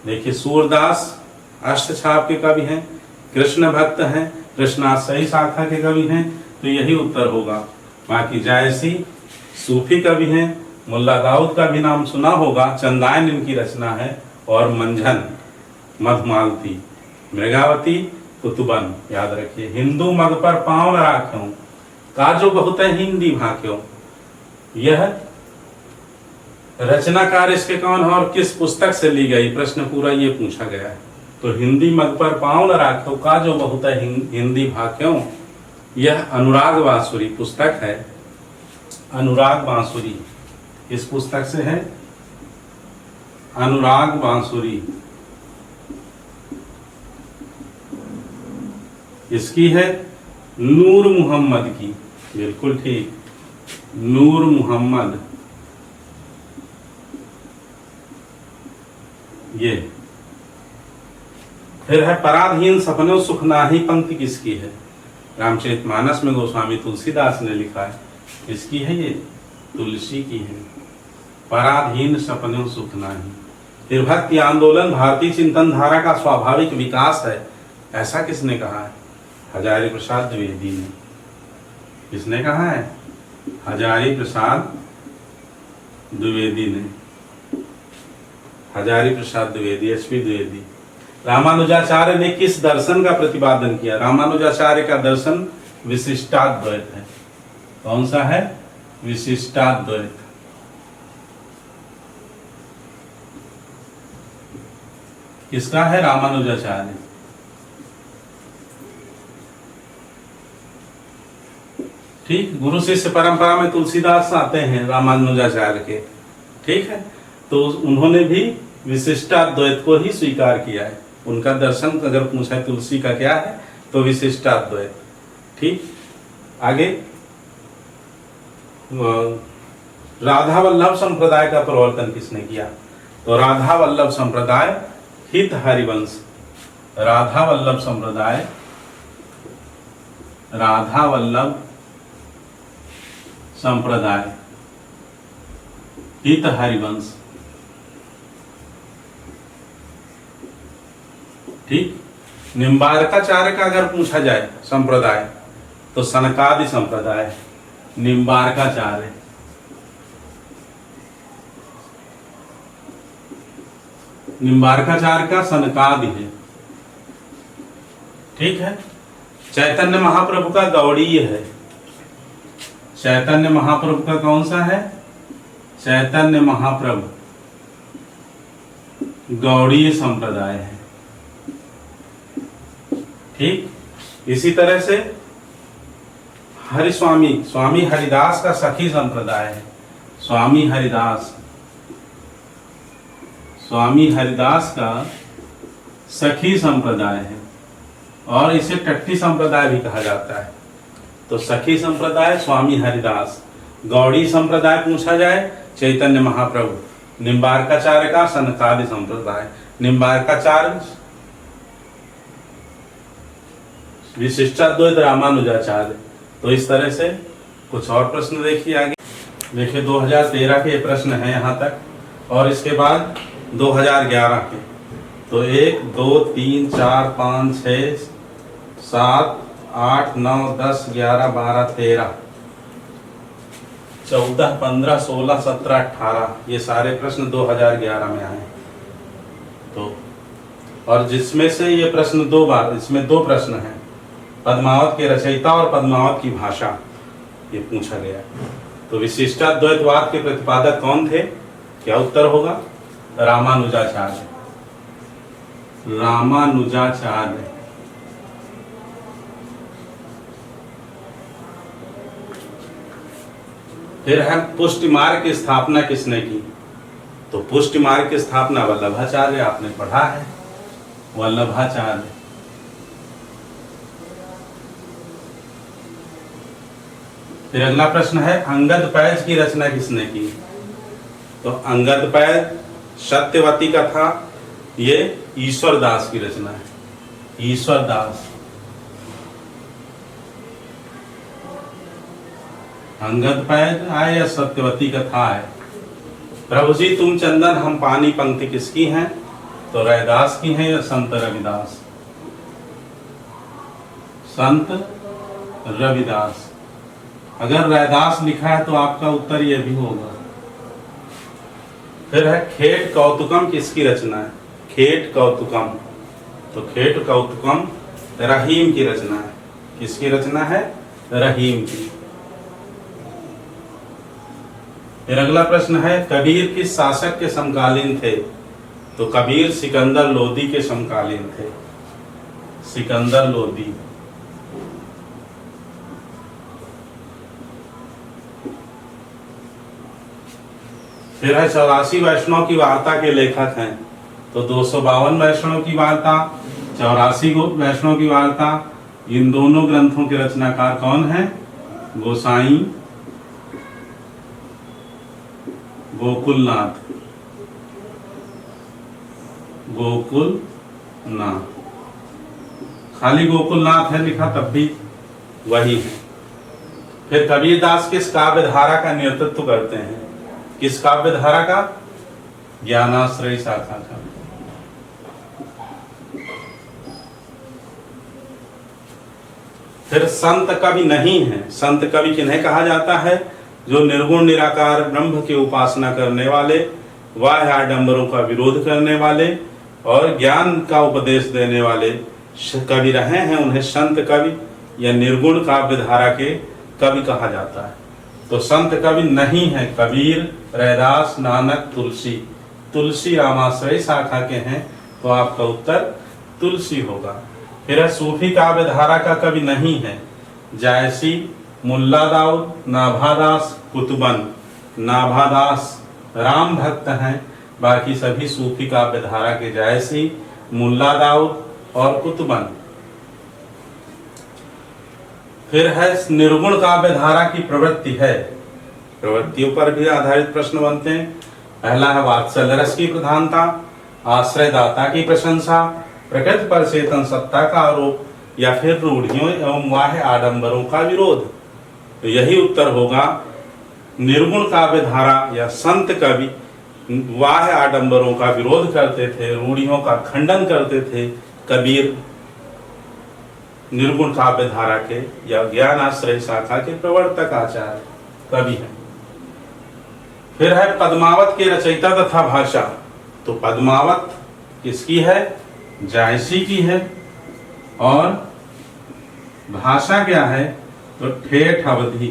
A: देखिए सूरदास अष्टछाप के कवि हैं, कृष्ण भक्त हैं, कृष्णाश्रयी शाखा के कवि हैं, तो यही उत्तर होगा। बाकी जायसी सूफी कवि हैं, मुल्ला दाऊद का भी नाम सुना होगा, चंदायन इनकी रचना है, और मंझन मधुमालती, मृगावती, कुतुबन, याद रखिए। हिंदू मग पर पाँव न राख्यों, काजो बहुत हिंदी भाक्यों। यह रचनाकार इसके कौन है और किस पुस्तक से ली गई, प्रश्न पूरा ये पूछा गया है। तो हिंदी मग पर पाँव न राख्यों, काजो बहुत हिंदी भाक्यों, यह अनुराग बांसुरी पुस्तक है, अनुराग बांसुरी, इस पुस्तक से है अनुराग बांसुरी। इसकी है नूर मोहम्मद की, बिल्कुल ठीक, नूर मोहम्मद। ये फिर है पराधीन सपनों सुख नाही, पंक्ति किसकी है? रामचरितमानस में गोस्वामी तुलसीदास ने लिखा है, इसकी है ये, तुलसी की है, पराधीन सपनों सुख नाही। फिर भक्ति आंदोलन भारतीय चिंतन धारा का स्वाभाविक विकास है, ऐसा किसने कहा है? हजारी प्रसाद द्विवेदी ने। किसने कहा है? हजारी प्रसाद द्विवेदी ने, हजारी प्रसाद द्विवेदी, एसपी द्विवेदी। रामानुजाचार्य ने किस दर्शन का प्रतिपादन किया? रामानुजाचार्य का दर्शन विशिष्टाद्वैत है। कौन सा है? विशिष्टाद्वैत। किसका है? रामानुजाचार्य। ठीक, गुरु शिष्य परंपरा में तुलसीदास आते हैं रामानुजाचार्य के, ठीक है, तो उन्होंने भी विशिष्टाद्वैत को ही स्वीकार किया है। उनका दर्शन अगर पूछा तुलसी का क्या है तो विशिष्टाद्वैत। ठीक, आगे राधा वल्लभ संप्रदाय का प्रवर्तन किसने किया? तो राधा वल्लभ संप्रदाय हित हरिवंश, राधा वल्लभ संप्रदाय, राधा वल्लभ संप्रदाय हित हरिवंश। ठीक, निम्बारकाचार्य का अगर पूछा जाए संप्रदाय तो सनकादि संप्रदाय, निम्बारकाचार्य। निम्बारकाचार्य का सनकादि है। ठीक है, चैतन्य महाप्रभु का गौड़ीय है। चैतन्य महाप्रभु का कौन सा है? चैतन्य महाप्रभु गौड़ीय संप्रदाय है। ठीक, इसी तरह से हरिस्वामी, स्वामी हरिदास का सखी संप्रदाय है। स्वामी हरिदास, स्वामी हरिदास का सखी संप्रदाय है, और इसे टट्टी संप्रदाय भी कहा जाता है। तो सखी संप्रदाय स्वामी हरिदास, गौड़ी संप्रदाय पूछा जाए चैतन्य महाप्रभु, निम्बारकाचार्य का सनकादि संप्रदाय, निम्बारकाचार्य विशिष्टाद्वैत रामानुजाचार्य। तो इस तरह से कुछ और प्रश्न देखिए आगे। देखिए 2013 के प्रश्न हैं यहाँ तक, और इसके बाद 2011 के। तो 1 2 3 4 5 6 7 8 9 10 11 12 13 14 15 16 17 18, ये सारे प्रश्न 2011 में आए। तो और जिसमें से ये प्रश्न 2 बार, इसमें 2 प्रश्न हैं, पद्मावत के रचयिता और पद्मावत की भाषा, ये पूछा गया। तो विशिष्टाद्वैतवाद के प्रतिपादक कौन थे? क्या उत्तर होगा? रामानुजाचार्य। रामानुजाचार्य। फिर है पुष्टि मार्ग की स्थापना किसने की? तो पुष्टि मार्ग की स्थापना वल्लभाचार्य, आपने पढ़ा है, वल्लभाचार्य। फिर अगला प्रश्न है अंगद पैज की रचना किसने की? तो अंगद पैज सत्यवती का था, ये ईश्वर दास की रचना है, ईश्वर दास। अंगद पैज आए या सत्यवती कथा है? प्रभु जी तुम चंदन हम पानी पंक्ति किसकी हैं? तो रैदास की है या संत रविदास? संत रविदास। अगर रैदास लिखा है तो आपका उत्तर यह भी होगा। फिर है खेट कौतुकम किसकी रचना है? खेट कौतुकम, तो खेट कौतुकम रहीम की रचना है। किसकी रचना है? रहीम की। फिर अगला प्रश्न है कबीर किस शासक के समकालीन थे? तो कबीर सिकंदर लोदी के समकालीन थे, सिकंदर लोदी। फिर है 84 वैष्णव की वार्ता के लेखक हैं? तो 252 वैष्णव की वार्ता, 84 वैष्णव की वार्ता, इन दोनों ग्रंथों के रचनाकार कौन है? गोसाई गोकुलनाथ, गोकुलनाथ। खाली गोकुलनाथ है लिखा तब भी वही है। फिर कबीरदास किस काव्य धारा का नेतृत्व करते हैं? किस काव्य धारा का? ज्ञानाश्रय शाखा का। फिर संत कवि नहीं है, संत कवि किन्हें कहा जाता है? जो निर्गुण निराकार ब्रह्म की उपासना करने वाले, बाह्य आडंबरों का विरोध करने वाले और ज्ञान का उपदेश देने वाले कवि रहे हैं, उन्हें संत कवि या निर्गुण काव्य धारा के कवि कहा जाता है। तो संत कवि नहीं है कबीर, रैदास, नानक, तुलसी। तुलसी रामाश्रय शाखा के हैं, तो आपका उत्तर तुलसी होगा। फिर सूफी काव्य धारा का कवि नहीं है जायसी, मुल्ला दाऊद, नाभादास, कुतुबन। नाभादास राम भक्त हैं, बाकी सभी सूफी काव्य धारा के जायसी, मुल्ला दाऊद और कुतुबन। फिर है निर्गुण काव्य धारा की प्रवृत्ति है, प्रवृत्तियों पर भी आधारित प्रश्न बनते हैं। पहला है वात्सल्य रस की प्रधानता, आश्रयदाता की प्रशंसा, प्रकृति पर चेतन सत्ता का आरोप, या फिर रूढ़ियों एवं बाह्य आडंबरों का विरोध। तो यही उत्तर होगा निर्गुण काव्य धारा या संत कवि बाह्य आडंबरों का विरोध करते थे, रूढ़ियों का खंडन करते थे। कबीर निर्गुण काव्य धारा के या ज्ञान आश्रय शाखा के प्रवर्तक आचार्य कवि हैं। फिर है पद्मावत के रचयिता तथा भाषा। तो पद्मावत किसकी है? जायसी की है। और भाषा क्या है? तो ठेठ अवधि,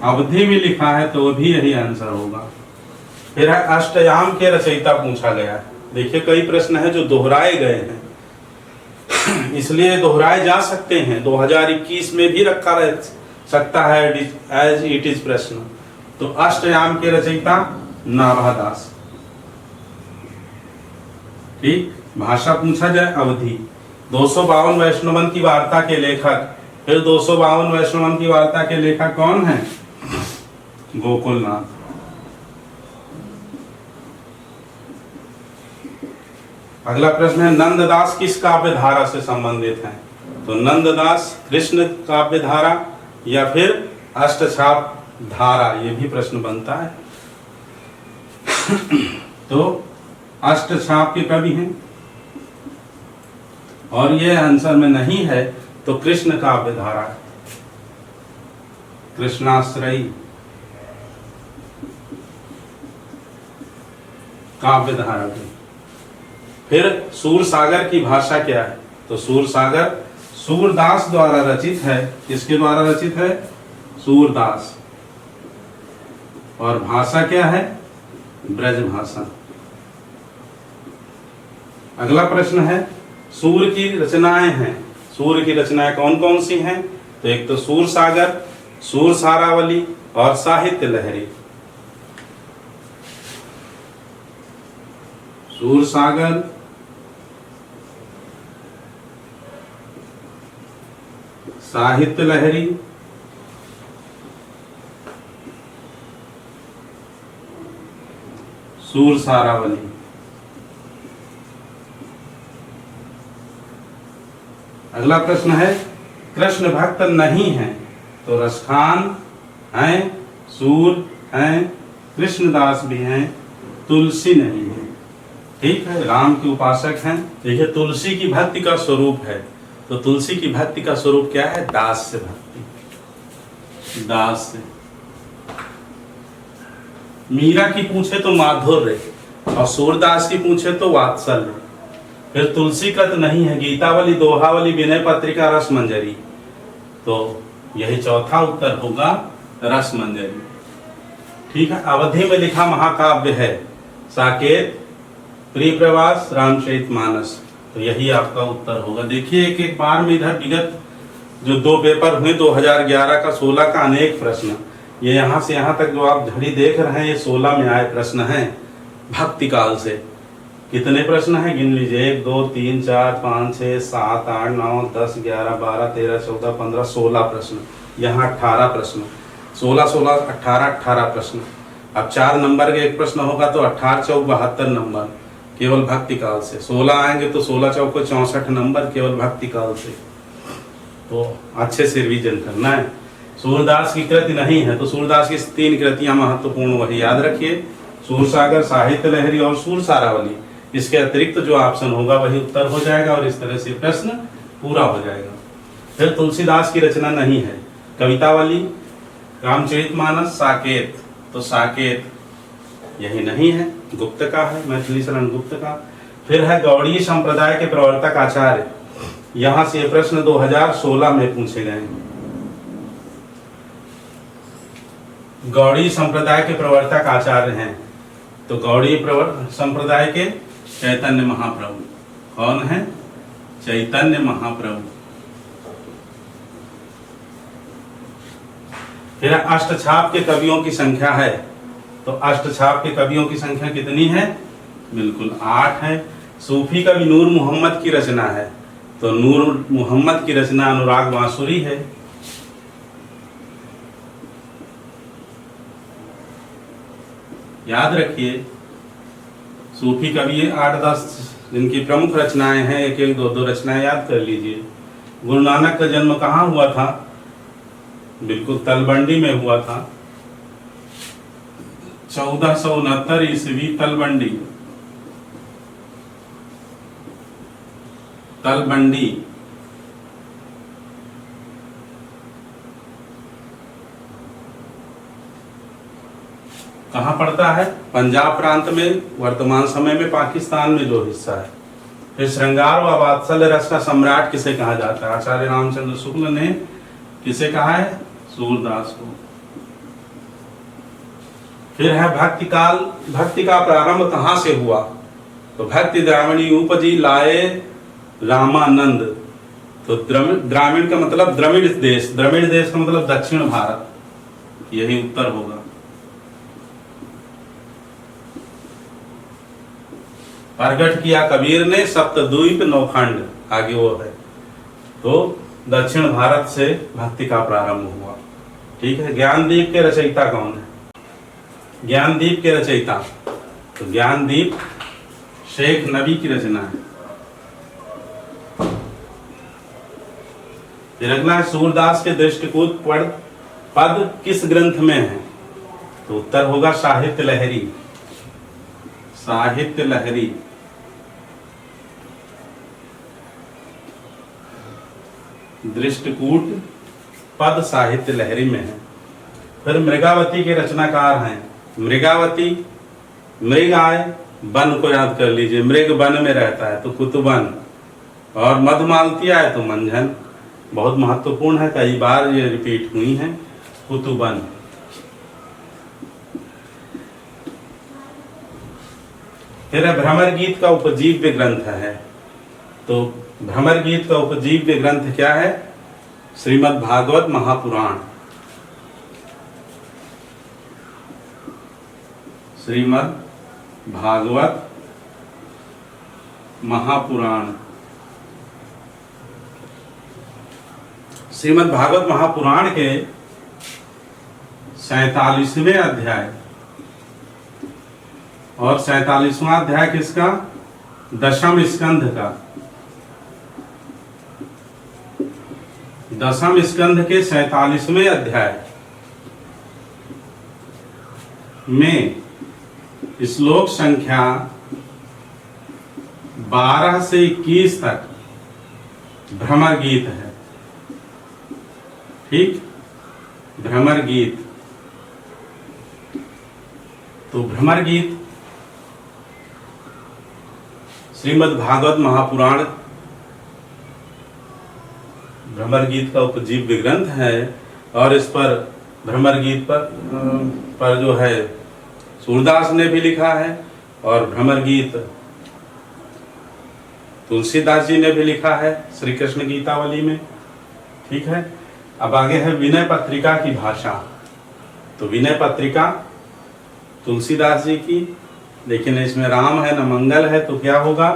A: अवधि में लिखा है तो भी यही आंसर होगा। फिर है अष्टयाम के रचयिता पूछा गया है। देखिए कई प्रश्न हैं जो दोहराए गए हैं, इसलिए दोहराए जा सकते हैं। 2021 में भी रखा रह सकता है एज इट इज प्रश्न। तो अष्टयाम के रचयिता नाभादास। ठीक, भाषा पूछा जाए अवधि। 252 वैष्णवन की वार्ता के लेखक। फिर 252 वैष्णवन की वार्ता के लेखक कौन है? गोकुलनाथ। अगला प्रश्न है नंददास किस काव्य धारा से संबंधित हैं? तो नंददास कृष्ण काव्य धारा या फिर अष्टछाप धारा, ये भी प्रश्न बनता है। तो अष्टछाप के कवि हैं और ये आंसर में नहीं है, तो कृष्ण काव्य धारा, कृष्णाश्रयी काव्य धारा की। फिर सूरसागर की भाषा क्या है? तो सूरसागर सूरदास द्वारा रचित है। किसके द्वारा रचित है? सूरदास। और भाषा क्या है? ब्रज भाषा। अगला प्रश्न है, सूर की रचनाएं हैं। सूर की रचनाएं कौन कौन सी हैं? तो एक तो सूर सागर, सूर सारावली और साहित्य लहरी। सूर सागर, साहित्य लहरी, सूर सारावली। अगला प्रश्न है, कृष्ण भक्त नहीं है। तो रसखान हैं, सूर हैं, कृष्णदास भी हैं, तुलसी नहीं है। ठीक है, राम के उपासक हैं। देखिए, तुलसी की भक्ति का स्वरूप है। तो तुलसी की भक्ति का स्वरूप क्या है? दास से भक्ति, दास से। मीरा की पूछे तो माधुर्य और सूरदास की पूछे तो वात्सल्य। फिर तुलसी का तो नहीं है, गीतावली, दोहावली, विनय पत्रिका, रस मंजरी। तो यही चौथा उत्तर होगा, रस मंजरी। ठीक है, अवधि में लिखा महाकाव्य है साकेत, प्रिय प्रवास, रामचरितमानस। तो यही आपका उत्तर होगा। देखिए, एक एक बार में इधर विगत जो 2 पेपर हुए 2011 का, 16 का, अनेक प्रश्न, ये यहाँ से यहाँ तक जो आप झड़ी देख रहे हैं, ये 16 में आए प्रश्न हैं भक्ति काल से। कितने प्रश्न हैं गिन लीजिए, 1 2 3 4 5 6 7 8 9 10 11 12 13 14 15 16 प्रश्न। यहाँ 18 प्रश्न, 16 16 18 18 प्रश्न। अब 4 नंबर के एक प्रश्न होगा तो 18 चौक 72 नंबर केवल भक्ति काल से। 16 आएंगे तो 16 चौक 64 नंबर केवल भक्ति काल से। तो अच्छे से रिवीजन करना है। सूरदास की कृति नहीं है तो सूरदास की 3 कृतियां महत्वपूर्ण, वही याद रखिए, सूरसागर, साहित्य लहरी और सूर सारावली। इसके अतिरिक्त जो ऑप्शन होगा वही उत्तर हो जाएगा और इस तरह से प्रश्न पूरा हो जाएगा। फिर तुलसीदास की रचना नहीं है, कवितावली, रामचरितमानस, साकेत। तो साकेत यही नहीं है, गुप्त का है, मैथिली शरण गुप्त का। फिर है गौड़ीय संप्रदाय के प्रवर्तक आचार्य। यहां से प्रश्न 2016 में पूछे गए। गौड़ीय संप्रदाय के प्रवर्तक आचार्य हैं। तो गौड़ीय संप्रदाय के चैतन्य महाप्रभु। कौन है? चैतन्य महाप्रभु। फिर अष्टछाप के कवियों की संख्या है। तो अष्टछाप के कवियों की संख्या कितनी है? बिल्कुल 8 है। सूफी कवि नूर मोहम्मद की रचना है। तो नूर मोहम्मद की रचना अनुराग बांसुरी है। याद रखिए, सूफी कवि 8-10 जिनकी प्रमुख रचनाएं हैं, 1-1 2-2 रचनाएं याद कर लीजिए। गुरु नानक का जन्म कहाँ हुआ था? बिल्कुल तलबंडी में हुआ था। 1469 ईस्वी, तलबंडी, तलबंडी। कहाँ पड़ता है? पंजाब प्रांत में, वर्तमान समय में पाकिस्तान में जो हिस्सा है। फिर श्रृंगार व वात्सल्य रस का सम्राट किसे कहा जाता है? आचार्य रामचंद्र शुक्ल ने किसे कहा है? सूरदास को। फिर है भक्ति काल। भक्ति का प्रारंभ कहाँ से हुआ? तो भक्ति द्राविणी उपजी लाए रामानंद। तो द्रामीण का मतलब द्रविड़ देश, द्रविड़ देश का मतलब दक्षिण भारत, यही उत्तर होगा। प्रगट किया कबीर ने सप्तद्वीप नौखंड, आगे वो है। तो दक्षिण भारत से भक्ति का प्रारंभ हुआ। ठीक है। ज्ञानदीप के रचयिता कौन है? ज्ञानदीप के रचयिता, तो ज्ञानदीप शेख नबी की रचना है। फिर अगला है, सूरदास के दृष्टिकूट पद किस ग्रंथ में है? तो उत्तर होगा साहित्य लहरी, साहित्य लहरी। दृष्टिकूट पद साहित्य लहरी में है। फिर मृगावती के रचनाकार हैं। मृगावती, मृग आए, वन को याद कर लीजिए, मृग वन में रहता है तो कुतुबन, और मधुमालती आए तो मंझन। बहुत महत्वपूर्ण है, कई बार ये रिपीट हुई है, कुतुबन। फिर है भ्रमर गीत का उपजीव्य ग्रंथ है। तो भ्रमर गीत का उपजीव्य ग्रंथ क्या है? श्रीमद् भागवत महापुराण। श्रीमद् भागवत महापुराण। श्रीमद् भागवत महापुराण के 47वें अध्याय, और 47वां अध्याय किसका? दशम स्कंध का। दशम स्कंध के 47वें अध्याय में श्लोक संख्या 12 से 21 तक भ्रमर गीत है। ठीक, भ्रमर गीत। तो भ्रमर गीत श्रीमद् भागवत महापुराण भ्रमर गीत का उपजीव्य ग्रंथ है। और इस पर भ्रमर गीत पर जो है सूरदास ने भी लिखा है, और भ्रमर गीत तुलसीदास जी ने भी लिखा है श्री कृष्ण गीतावली में। ठीक है, अब आगे है विनय पत्रिका की भाषा। तो विनय पत्रिका तुलसीदास जी की, लेकिन इसमें राम है न मंगल है, तो क्या होगा?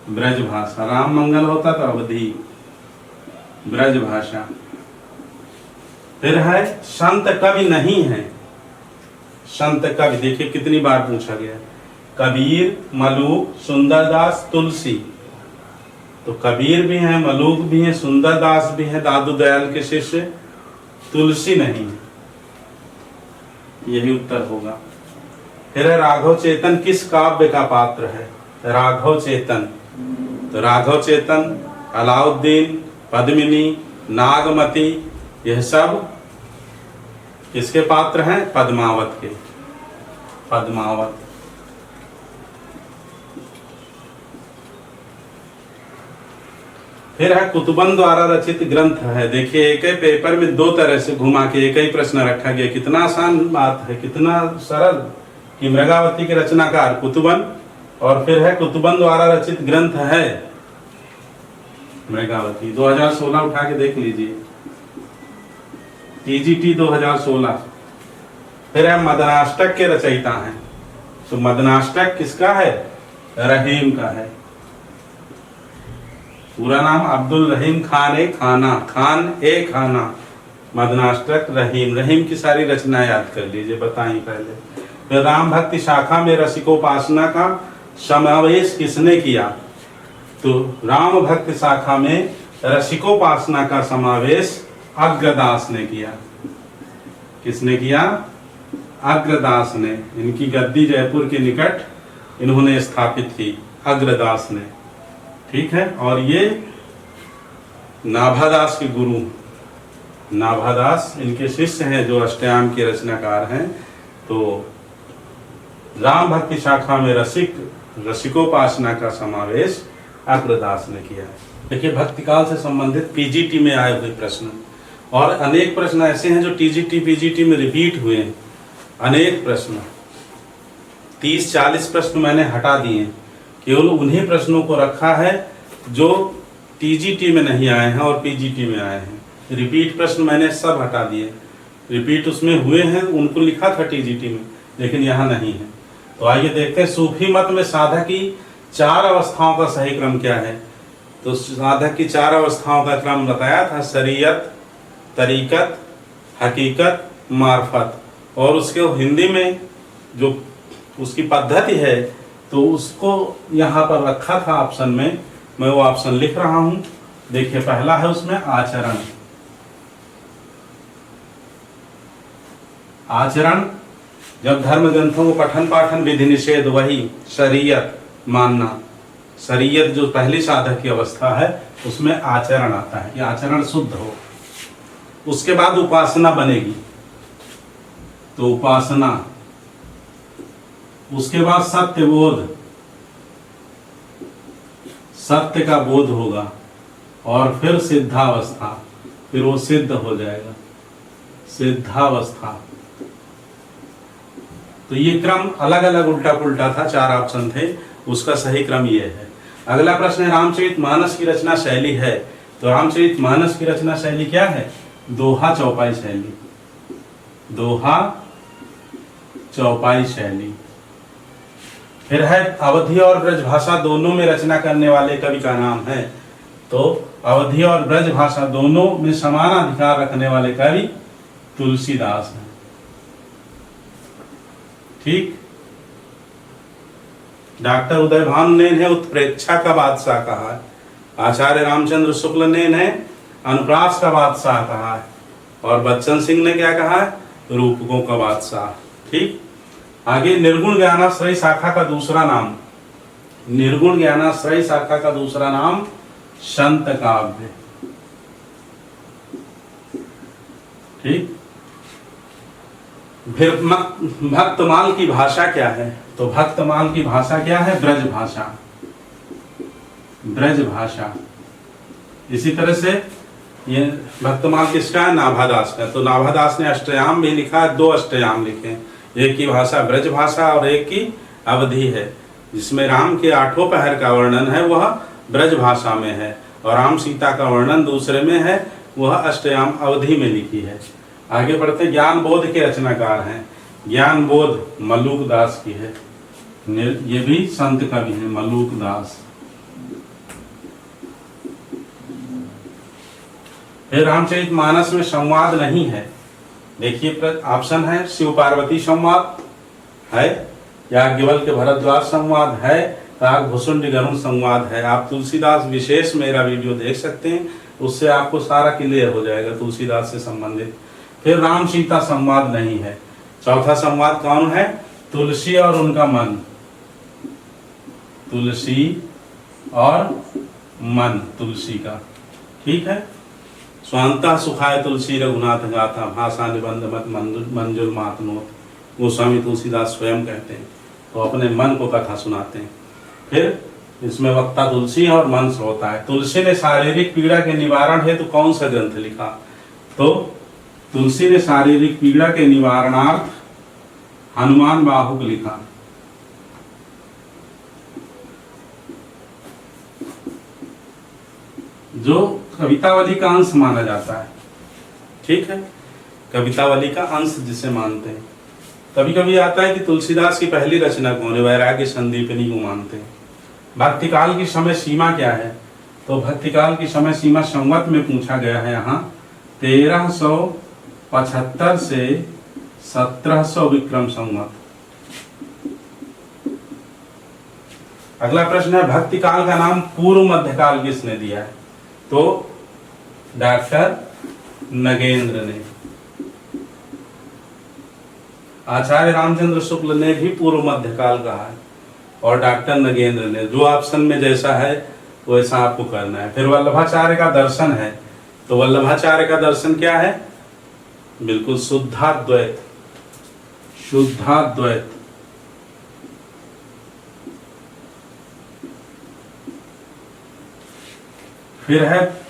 A: ब्रज भाषा। राम मंगल होता तो अवधि, ब्रज भाषा। फिर है संत कवि नहीं है। संत कवि देखिए कितनी बार पूछा गया। कबीर, मलूक, सुंदरदास, तुलसी। तो कबीर भी हैं, मलूक भी हैं, सुंदरदास भी हैं, दादू दयाल के शिष्य। तुलसी नहीं, यही उत्तर होगा। फिर है राघव चेतन किस काव्य का पात्र है? राघव चेतन। तो राघव चेतन, अलाउद्दीन, पद्मिनी, नागमती, यह सब किसके पात्र हैं? पद्मावत के। पद्मावत। फिर है कुतुबन द्वारा रचित ग्रंथ है। देखिए एक ही पेपर में दो तरह से घुमा के एक ही प्रश्न रखा गया। कितना आसान बात है, कितना सरल कि मृगावती के रचनाकार कुतुबन, और फिर है कुतुबन द्वारा रचित ग्रंथ है मृगावती। 2016 उठा के देख लीजिए, टीजीटी 2016। फिर है मदनाष्टक के रचयिता हैं। तो मदनाष्टक किसका है? रहीम का है। पूरा नाम अब्दुल रहीम खान ए खाना, खान ए खाना, मदनाष्टक रहीम। रहीम की सारी रचना याद कर लीजिए, बताइए पहले। फिर राम भक्ति शाखा में रसिकोपासना का समावेश किसने किया? तो राम भक्ति शाखा में रसिकोपासना का समावेश अग्रदास ने किया। किसने किया? अग्रदास ने। इनकी गद्दी जयपुर के निकट इन्होंने स्थापित की, अग्रदास ने। ठीक है, और ये नाभादास के गुरु, नाभादास इनके शिष्य हैं जो अष्टयाम के रचनाकार हैं। तो राम भक्ति शाखा में रसिकोपासना का समावेश अग्रदास ने किया। देखिए भक्तिकाल से संबंधित पीजीटी में आए हुए प्रश्न, और अनेक प्रश्न ऐसे हैं जो टीजीटी पीजीटी में रिपीट हुए हैं। अनेक प्रश्न, 30-40 प्रश्न मैंने हटा दिए, केवल उन्हीं प्रश्नों को रखा है जो टीजीटी में नहीं आए हैं और पीजीटी में आए हैं। रिपीट प्रश्न मैंने सब हटा दिए। रिपीट उसमें हुए हैं, उनको लिखा था टीजीटी में, लेकिन यहाँ नहीं है। तो आइए देखते हैं सूफी मत में साधक की 4 अवस्थाओं का सही क्रम क्या है। तो साधक की 4 अवस्थाओं का क्रम बताया था, शरीयत, तरीकत, हकीकत, मार्फत। और उसके हिंदी में जो उसकी पद्धति है तो उसको यहाँ पर रखा था ऑप्शन में, मैं वो ऑप्शन लिख रहा हूँ। देखिए पहला है उसमें आचरण। आचरण, जब धर्म ग्रंथों को पठन पाठन विधि निषेध, वही शरीयत मानना। शरीयत जो पहली साधक की अवस्था है उसमें आचरण आता है कि आचरण शुद्ध हो। उसके बाद उपासना बनेगी, तो उपासना। उसके बाद सत्य बोध, सत्य का बोध होगा। और फिर सिद्धावस्था, फिर वो सिद्ध हो जाएगा, सिद्धावस्था। तो ये क्रम अलग अलग उल्टा पुल्टा था, 4 ऑप्शन थे। उसका सही क्रम ये है। अगला प्रश्न है रामचरितमानस की रचना शैली है। तो रामचरितमानस की रचना शैली क्या है? दोहा चौपाई शैली। दोहा चौपाई शैली। फिर है अवधी और ब्रजभाषा दोनों में रचना करने वाले कवि का नाम है। तो अवधी और ब्रजभाषा दोनों में समान अधिकार रखने वाले कवि तुलसीदास हैं। ठीक। डॉक्टर उदय भानु ने इन्हें उत्प्रेक्षा का बादशाह कहा है। आचार्य रामचंद्र शुक्ल ने इन्हें अनुप्रास का बादशाह कहा है। और बच्चन सिंह ने क्या कहा है? रूपकों का बादशाह। ठीक। आगे निर्गुण ज्ञानाश्रय शाखा का दूसरा नाम, निर्गुण ज्ञानाश्रय शाखा का दूसरा नाम संत काव्य। ठीक। फिर भक्तमाल की भाषा क्या है? तो भक्तमाल की भाषा क्या है? ब्रज भाषा। ब्रज भाषा। इसी तरह से ये भक्तमाल किसका है? नाभादास का। तो नाभादास ने अष्टयाम भी लिखा है, 2 अष्टयाम लिखे। एक की भाषा ब्रज भाषा और एक की अवधि है, जिसमें राम के 8 पहर का वर्णन है वह ब्रज भाषा में है, और राम सीता का वर्णन दूसरे में है, वह अष्टयाम अवधि में लिखी है। आगे बढ़ते ज्ञान बोध के रचनाकार हैं। ज्ञान बोध मल्लूक दास की है। ये भी संत कवि है, मल्लूक दास। फिर रामचरितमानस में संवाद नहीं है। देखिए ऑप्शन है शिव पार्वती संवाद है, याज्ञवल्क्य भरद्वाज संवाद है, काकभूषुंड गरुड़ संवाद है। आप तुलसीदास विशेष मेरा वीडियो देख सकते हैं, उससे आपको सारा क्लियर हो जाएगा तुलसीदास से संबंधित। फिर राम सीता संवाद नहीं है। चौथा संवाद कौन है? तुलसी और उनका मन। तुलसी और मन, तुलसी का। ठीक है। स्वांतः सुखाय तुलसी रघुनाथ गाथा, भाषा निबंध मत मंजुल मातनोत। गोस्वामी तुलसीदास स्वयं कहते हैं, तो अपने मन को कथा सुनाते हैं। फिर इसमें वक्ता तुलसी और मन श्रोता है। तुलसी ने शारीरिक पीड़ा के निवारण हेतु कौन सा ग्रंथ लिखा? तो तुलसी ने शारीरिक पीड़ा के निवारणार्थ हनुमान बाहुक लिखा। जो कवितावली का अंश माना जाता है। ठीक है। कवितावली का अंश जिसे मानते हैं। कभी कभी आता है कि तुलसीदास की पहली रचना कौन है? वैराग्य संदीपनी को मानते हैं। भक्तिकाल की समय सीमा क्या है? तो भक्तिकाल की समय सीमा संवत में पूछा गया है। यहाँ 1375 से 1700 विक्रम संवत। अगला प्रश्न है भक्तिकाल का नाम पूर्व मध्यकाल किसने दिया है? तो डॉक्टर नगेंद्र ने। आचार्य रामचंद्र शुक्ल ने भी पूर्व मध्यकाल कहा है, और डॉक्टर नगेंद्र ने। जो ऑप्शन में जैसा है वैसा आपको करना है। फिर वल्लभाचार्य का दर्शन है। तो वल्लभाचार्य का दर्शन क्या है? बिल्कुल शुद्धाद्वैत। शुद्धाद्वैत। फिर है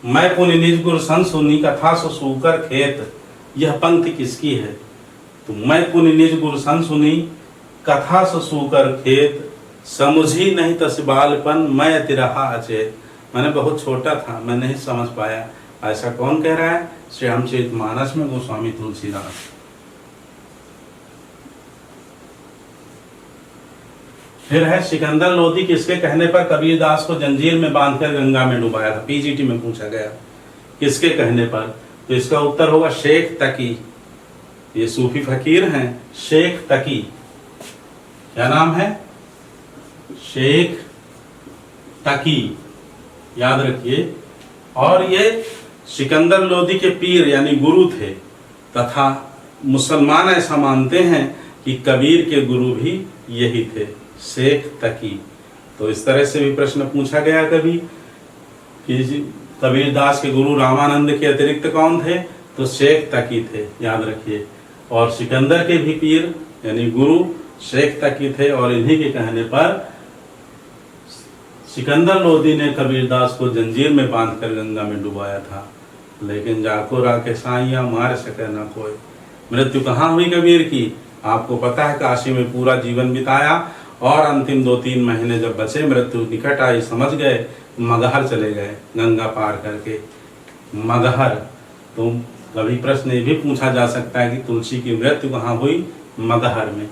A: मैं पुनि निज गुरु संग सुनी कथा सो सूकर खेत। यह पंक्ति किसकी है? तो मैं पुनि निज गुरु संग सुनी कथा सो सूकर खेत, समझी नहीं तस बालपन मैं अति रहा अचेत। मैंने बहुत छोटा था, मैं नहीं समझ पाया। ऐसा कौन कह रहा है? श्री रामचरितमानस में गोस्वामी तुलसीदास। फिर है सिकंदर लोधी किसके कहने पर कबीरदास को जंजीर में बांधकर गंगा में डुबाया था? पीजीटी में पूछा गया, किसके कहने पर? तो इसका उत्तर होगा शेख तकी। ये सूफी फकीर हैं, शेख तकी। क्या नाम है? शेख तकी, याद रखिए। और ये सिकंदर लोधी के पीर यानी गुरु थे, तथा मुसलमान ऐसा मानते हैं कि कबीर के गुरु भी यही थे, शेख तकी। तो इस तरह से भी प्रश्न पूछा गया कभी कि कबीरदास के गुरु रामानंद के अतिरिक्त कौन थे? तो शेख तकी थे, याद रखिए। और सिकंदर के भी पीर यानी गुरु शेख तकी थे, और इन्हीं के कहने पर सिकंदर लोधी ने कबीरदास को जंजीर में बांधकर गंगा में डुबाया था। लेकिन जाको राके साइया मार सके ना कोई। मृत्यु कहाँ हुई कबीर की? आपको पता है, काशी में पूरा जीवन बिताया और अंतिम 2-3 महीने जब बचे, मृत्यु निकट आई, समझ गए, मगहर चले गए गंगा पार करके। मगहर, तो कभी प्रश्न ये भी पूछा जा सकता है कि तुलसी की मृत्यु कहाँ हुई? मगहर में।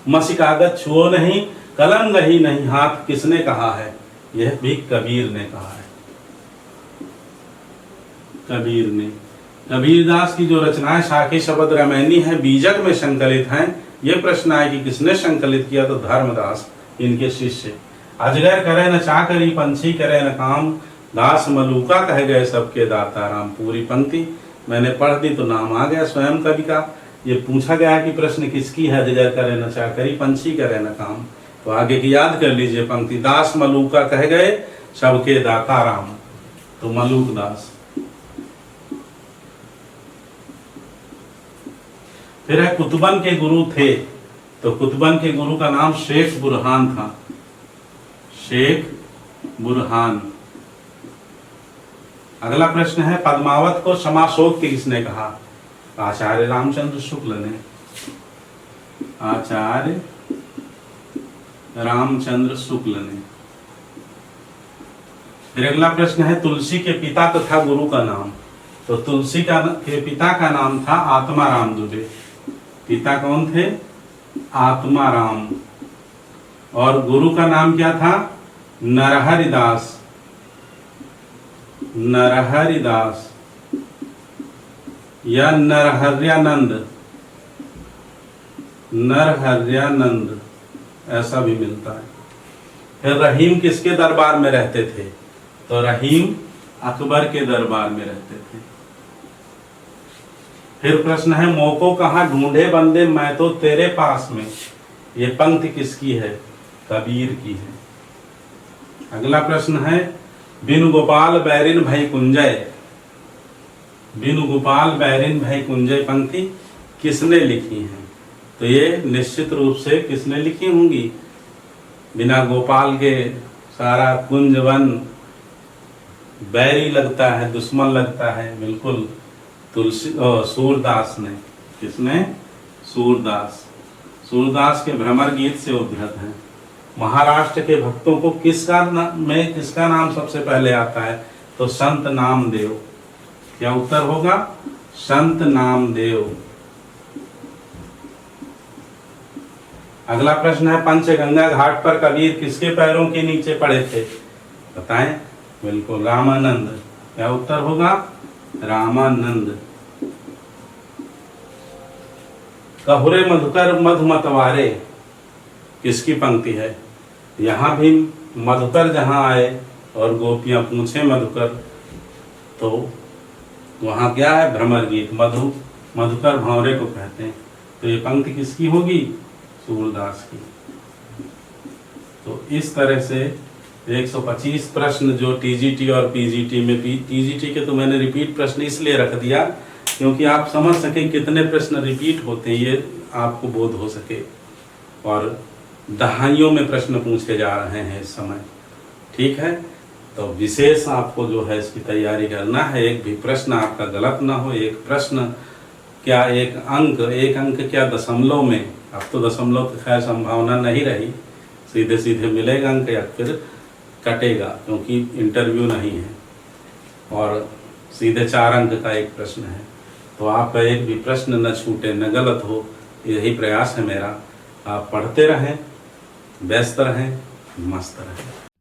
A: मसी कागज छुओ नहीं, कलम गही नहीं हाथ, किसने कहा है? यह भी कबीर ने कहा है। कबीर ने। कबीरदास की जो रचनाएं शाखी शब्द रामायणी है, बीजक में संकलित हैं। यह प्रश्न आए कि किसने संकलित किया, तो धर्मदास, इनके शिष्य। अजगर करे न चाकरी, पंछी करे न काम, दास मलूका कह गए सबके दाता राम। पूरी पंक्ति मैंने पढ़ दी तो नाम आ गया स्वयं कवि का। ये पूछा गया कि प्रश्न किसकी है? अजगर करे न चाकरी, पंछी करे न काम। तो आगे की याद कर लीजिए पंक्ति, दास मलूका कह गए सबके दाता राम, तो मलूक दास। फिर है कुतुबन के गुरु थे, तो कुतुबन के गुरु का नाम शेख बुरहान था। शेख बुरहान। अगला प्रश्न है, पद्मावत को समासोक्ति किसने कहा? आचार्य रामचंद्र शुक्ल ने। आचार्य रामचंद्र शुक्ल ने। फिर अगला प्रश्न है, तुलसी के पिता तथा गुरु का नाम। तो तुलसी के पिता का नाम था आत्माराम दुबे। पिता कौन थे? आत्माराम। और गुरु का नाम क्या था? नरहरिदास। नरहरिदास या नरहर्यानंद। नरहर्यानंद ऐसा भी मिलता है। फिर रहीम किसके दरबार में रहते थे? तो रहीम अकबर के दरबार में रहते थे। फिर प्रश्न है, मोको कहाँ ढूंढे बंदे मैं तो तेरे पास में। ये पंक्ति किसकी है? कबीर की है। अगला प्रश्न है, बिनु गोपाल बैरिन भई कुंजय। बिनु गोपाल बैरिन भई कुंजय पंक्ति किसने लिखी है? तो ये निश्चित रूप से किसने लिखी होंगी? बिना गोपाल के सारा कुंज वन बैरी लगता है, दुश्मन लगता है। बिल्कुल सूरदास ने। किसने? सूरदास। सूरदास के भ्रमर गीत से उद्धृत हैं। महाराष्ट्र के भक्तों को किसका नाम सबसे पहले आता है? तो संत नामदेव। क्या उत्तर होगा? संत नामदेव। अगला प्रश्न है, पंचगंगा घाट पर कबीर किसके पैरों के नीचे पड़े थे? बताएं। बिल्कुल रामानंद। क्या उत्तर होगा? रामानंद। कहुरे मधुकर मधुमतवारे किसकी पंक्ति है? यहाँ भी मधुकर जहाँ आए और गोपियां पूछे मधुकर, तो वहाँ क्या है? भ्रमर गीत। मधुकर भंवरे को कहते हैं। तो ये पंक्ति किसकी होगी? सूरदास की। तो इस तरह से 125 प्रश्न जो टीजीटी और पीजीटी में, टीजीटी के तो मैंने रिपीट प्रश्न इसलिए रख दिया क्योंकि आप समझ सकें कितने प्रश्न रिपीट होते हैं, ये आपको बोध हो सके। और दहाइयों में प्रश्न पूछे जा रहे हैं इस समय। ठीक है, तो विशेष आपको जो है इसकी तैयारी करना है। एक भी प्रश्न आपका गलत ना हो। एक प्रश्न क्या, एक अंक क्या दशमलव में। अब तो दशमलव की खैर संभावना नहीं रही, सीधे सीधे मिलेगा अंक या फिर कटेगा, क्योंकि इंटरव्यू नहीं है। और सीधे 4 अंक का एक प्रश्न है। तो आपका एक भी प्रश्न न छूटे, न गलत हो, यही प्रयास है मेरा। आप पढ़ते रहें, व्यस्त रहें, मस्त रहें।